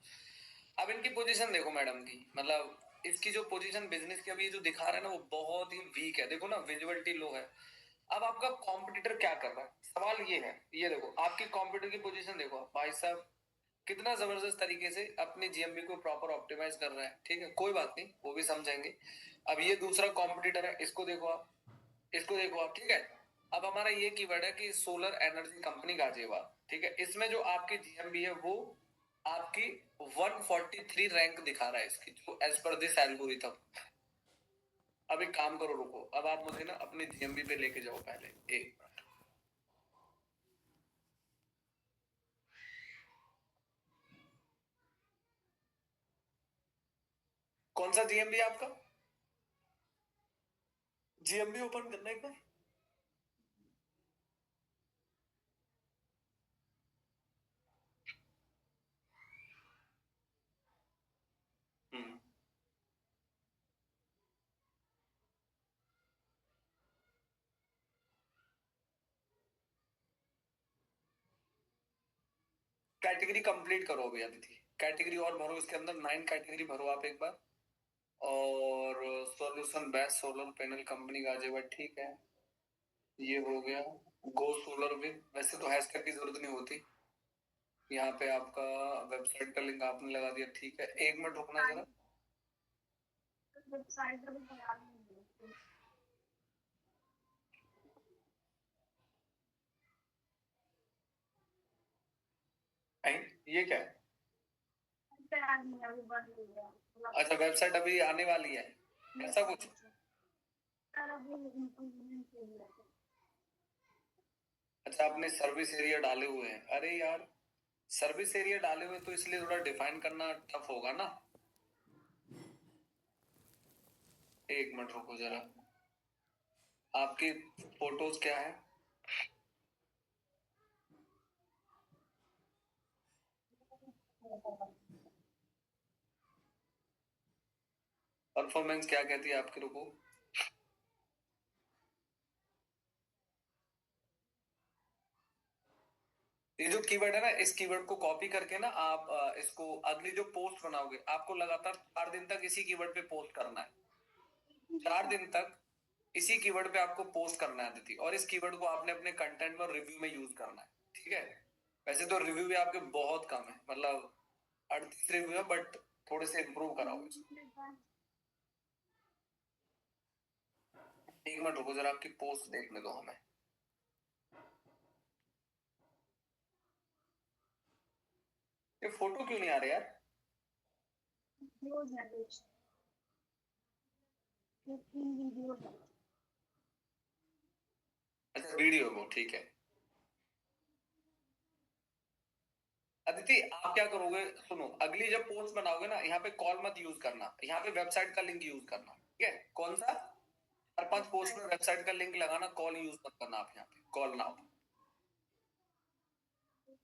अब इनकी पोजीशन देखो मैडम की, मतलब इसकी जो पोजीशन बिजनेस की अभी जो दिखा रहा है ना वो बहुत ही वीक है। देखो ना विजिबिलिटी लो है। अब आपका कॉम्पिटिटर क्या कर रहा है, सवाल ये है। ये देखो आपकी कॉम्पिटिटर की पोजीशन देखो भाई साहब, कितना जबरदस्त तरीके से अपने जीएमबी को प्रॉपर ऑप्टिमाइज कर रहा है। ठीक है, कोई बात नहीं, वो भी समझेंगे। अब ये दूसरा कॉम्पिटिटर है, इसको देखो आप, इसको देखो आप। ठीक है, अब हमारा ये कीवर्ड है कि सोलर एनर्जी कंपनी गाजियाबाद। ठीक है, इसमें जो आपकी जीएमबी है वो आपकी 143 रैंक दिखा रहा है इसकी, जो एज पर दिस एल्गोरिथम। अब एक काम करो, रुको, अब आप मुझे ना अपने जीएमबी पे लेके जाओ पहले एक मिनट। कौन सा जीएमबी है आपका, जीएमबी ओपन करना एक बार। हम्म, कैटेगरी कंप्लीट करो अभी अदिति, कैटेगरी और भरो, इसके अंदर 9 कैटेगरी भरो आप एक बार। और solution best solar panel company Ghaziabad, ठीक है, ये हो गया। गो सोलर विद, वैसे तो हैशटैग की जरूरत नहीं होती, यहाँ पे आपका वेबसाइट का लिंक आपने लगा दिया। ठीक है, एक मिनट रुकना जरा। वेबसाइट ये क्या है, अच्छा वेबसाइट अभी आने वाली है, ऐसा कुछ। अच्छा आपने सर्विस एरिया डाले हुए हैं, अरे यार सर्विस एरिया डाले हुए तो इसलिए थोड़ा डिफाइन करना टफ होगा ना। एक मिनट रुको जरा, आपकी फोटोज क्या है, परफॉर्मेंस क्या कहती है आपकी, रुको। ये जो कीवर्ड है ना, इस कीवर्ड को कॉपी करके ना आप इसको अगली जो पोस्ट बनाओगे, आपको लगातार 4 दिन तक इसी कीवर्ड पे पोस्ट करना है। 4 दिन तक इसी कीवर्ड पे आपको पोस्ट करना है दीदी, और इस कीवर्ड को आपने अपने कंटेंट में रिव्यू में यूज करना है। ठीक है, वैसे तो रिव्यू भी आपके बहुत कम है, मतलब 38 रिव्यू है, बट थोड़े से इम्प्रूव कराओ इसको। एक मिनट रुको जरा, आपकी पोस्ट देखने दो हमें। ये फोटो क्यों नहीं आ रहा यार, अच्छा वीडियो वो ठीक है। अदिति आप क्या करोगे, सुनो, अगली जब पोस्ट बनाओगे ना, यहाँ पे कॉल मत यूज करना, यहाँ पे वेबसाइट का लिंक यूज करना। ठीक है, कौन सा, 4-5 पोस्ट में वेबसाइट का लिंक लगाना, कॉल यूज मत करना आप यहाँ पे, कॉल नाउ।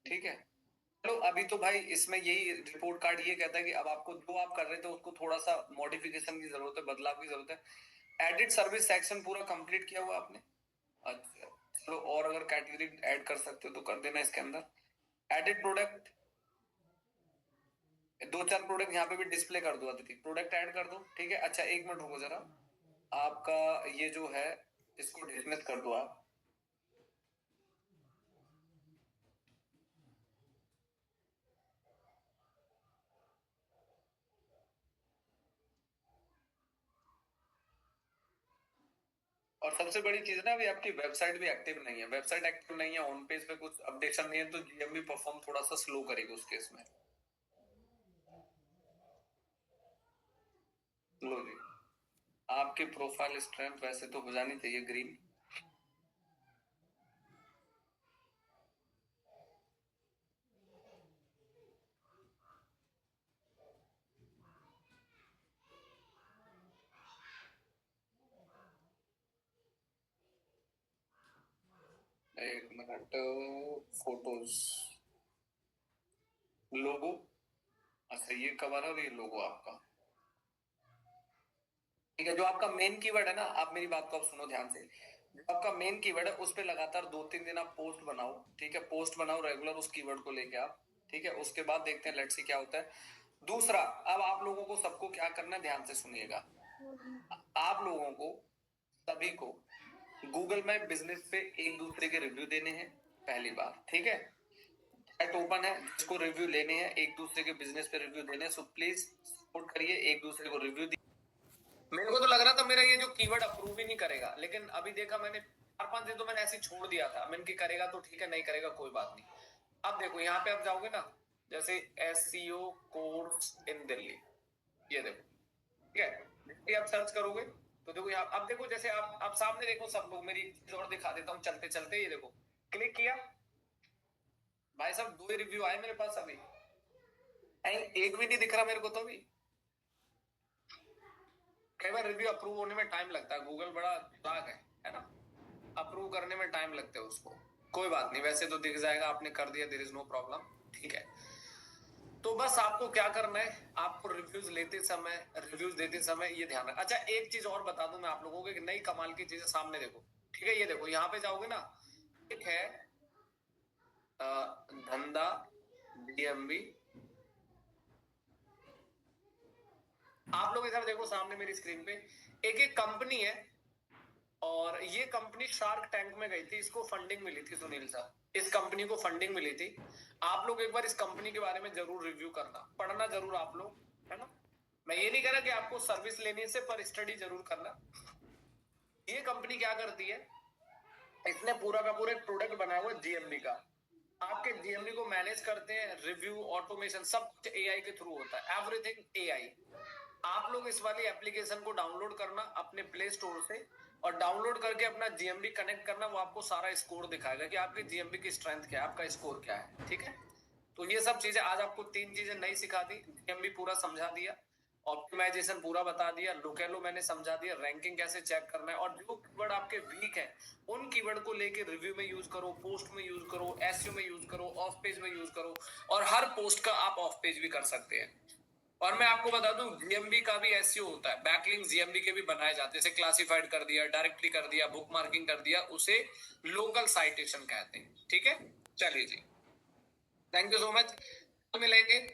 ठीक है, चलो अभी तो भाई इसमें यही रिपोर्ट कार्ड ये कहता है कि अब आपको जो आप कर रहे थे उसको थोड़ा सा मॉडिफिकेशन की जरूरत है, बदलाव की जरूरत है। एडिट सर्विस सेक्शन पूरा कंप्लीट किया हुआ आपने, अच्छा चलो, और अगर कैटेगरी ऐड कर सकते हो तो कर देना इसके अंदर। एडिट प्रोडक्ट, 2-4 प्रोडक्ट यहाँ पे भी डिस्प्ले कर दो अदिति, प्रोडक्ट ऐड कर दो। ठीक है, अच्छा एक मिनट रुको जरा, आपका ये जो है इसको डिसमिस कर दो आप। और सबसे बड़ी चीज ना, अभी आपकी वेबसाइट भी एक्टिव नहीं है, वेबसाइट एक्टिव नहीं है, होम पेज पे कुछ अपडेशन नहीं है, तो जीएमबी परफॉर्म थोड़ा सा स्लो करेगी उस केस में। लो जी, आपकी प्रोफाइल स्ट्रेंथ वैसे तो हो जानी चाहिए ग्रीन। एक मिनट, फोटोज, लोगो, अच्छा ये कवर है और ये लोगो आपका, ठीक है। जो आपका मेन कीवर्ड है ना, आप मेरी बात को आप सुनो ध्यान से, जो आपका मेन कीवर्ड है उस पे लगातार 2-3 दिन आप पोस्ट बनाओ, ठीक है, पोस्ट बनाओ रेगुलर उस कीवर्ड को लेके आप, ठीक है। उसके बाद देखते हैं लेट्स सी क्या होता है। दूसरा, अब आप लोगों को सबको क्या करना है, ध्यान से सुनिएगा। आप लोगों को सभी को गूगल मैप बिजनेस पे एक दूसरे के रिव्यू देने हैं, पहली बार, ठीक है। चैट ओपन है, जिसको रिव्यू लेने हैं एक दूसरे के बिजनेस पे रिव्यू देने हैं, सो प्लीज सपोर्ट करिए, एक दूसरे को रिव्यू। मेरे को तो लग रहा था मेरा ये जो कीवर्ड अप्रूव ही नहीं करेगा, लेकिन अभी देखा मैंने 4-5 दिन तो मैंने ऐसे छोड़ दिया था, मैंने कि करेगा तो ठीक है, नहीं करेगा कोई बात नहीं। अब देखो यहाँ पे आप जाओगे ना, जैसे SEO कोर्स इन दिल्ली, ये देखो, ठीक है। ये आप सर्च करोगे तो देखो यहाँ, अब देखो जैसे आप सामने देखो सब लोग, मेरी चीज और दिखा देता हूँ चलते चलते, ये देखो, क्लिक किया भाई साहब, 2 रिव्यू आए मेरे पास अभी, एक भी नहीं दिख रहा मेरे को तो अभी। कई बार रिव्यू अप्रूव होने में टाइम लगता है, गूगल बड़ा दिमाग है ना, अप्रूव करने में टाइम लगता है उसको। कोई बात नहीं, वैसे तो दिख जाएगा, आपने कर दिया, देयर इज नो प्रॉब्लम, ठीक है। तो बस आपको क्या करना है, आपको रिव्यूज देते समय ये ध्यान रखना। अच्छा एक चीज और बता दूं मैं आप लोगों को, एक नई कमाल की चीज सामने देखो, ठीक है। ये देखो यहाँ पे जाओगे ना, एक है धंधा DMB, आप लोग इधर देखो सामने मेरी स्क्रीन पे, एक कंपनी है, और ये कंपनी शार्क टैंक में गई थी, इसको फंडिंग मिली थी, सुनील साहब, इस कंपनी को फंडिंग मिली थी। आप लोग एक बार इस कंपनी के बारे में जरूर रिव्यू करना, पढ़ना जरूर आप लोग, है ना। मैं ये नहीं कह रहा कि आपको सर्विस लेने से, पर स्टडी जरूर करना। ये कंपनी क्या करती है, इसने पूरा का पूरा एक प्रोडक्ट बनाया हुआ GMB का, आपके GMB को मैनेज करते हैं, रिव्यू ऑटोमेशन सब कुछ AI के थ्रू होता है, एवरीथिंग AI। आप लोग इस वाली एप्लीकेशन को डाउनलोड करना अपने प्ले स्टोर से, और डाउनलोड करके अपना GMB कनेक्ट करना, वो आपको सारा स्कोर दिखाएगा कि आपके GMB की स्ट्रेंथ क्या है, आपका स्कोर क्या है, ठीक है। तो ये सब चीजें आज आपको 3 चीजें नई सिखा दी, GMB पूरा समझा दिया, ऑप्टिमाइजेशन पूरा बता दिया, लोकेलो मैंने समझा दिया, रैंकिंग कैसे चेक करना है, और जो कीवर्ड आपके वीक है उन कीवर्ड को लेके रिव्यू में यूज करो, पोस्ट में यूज करो, SEO में यूज करो, ऑफ पेज में यूज करो, और हर पोस्ट का आप ऑफ पेज भी कर सकते हैं। और मैं आपको बता दूं, GMB का भी SEO होता है, बैकलिंक GMB के भी बनाए जाते हैं, जैसे क्लासिफाइड कर दिया, डायरेक्टली कर दिया, बुक मार्किंग कर दिया, उसे लोकल साइटेशन कहते हैं, ठीक है। चलिए जी, थैंक यू सो मच, मिलेंगे।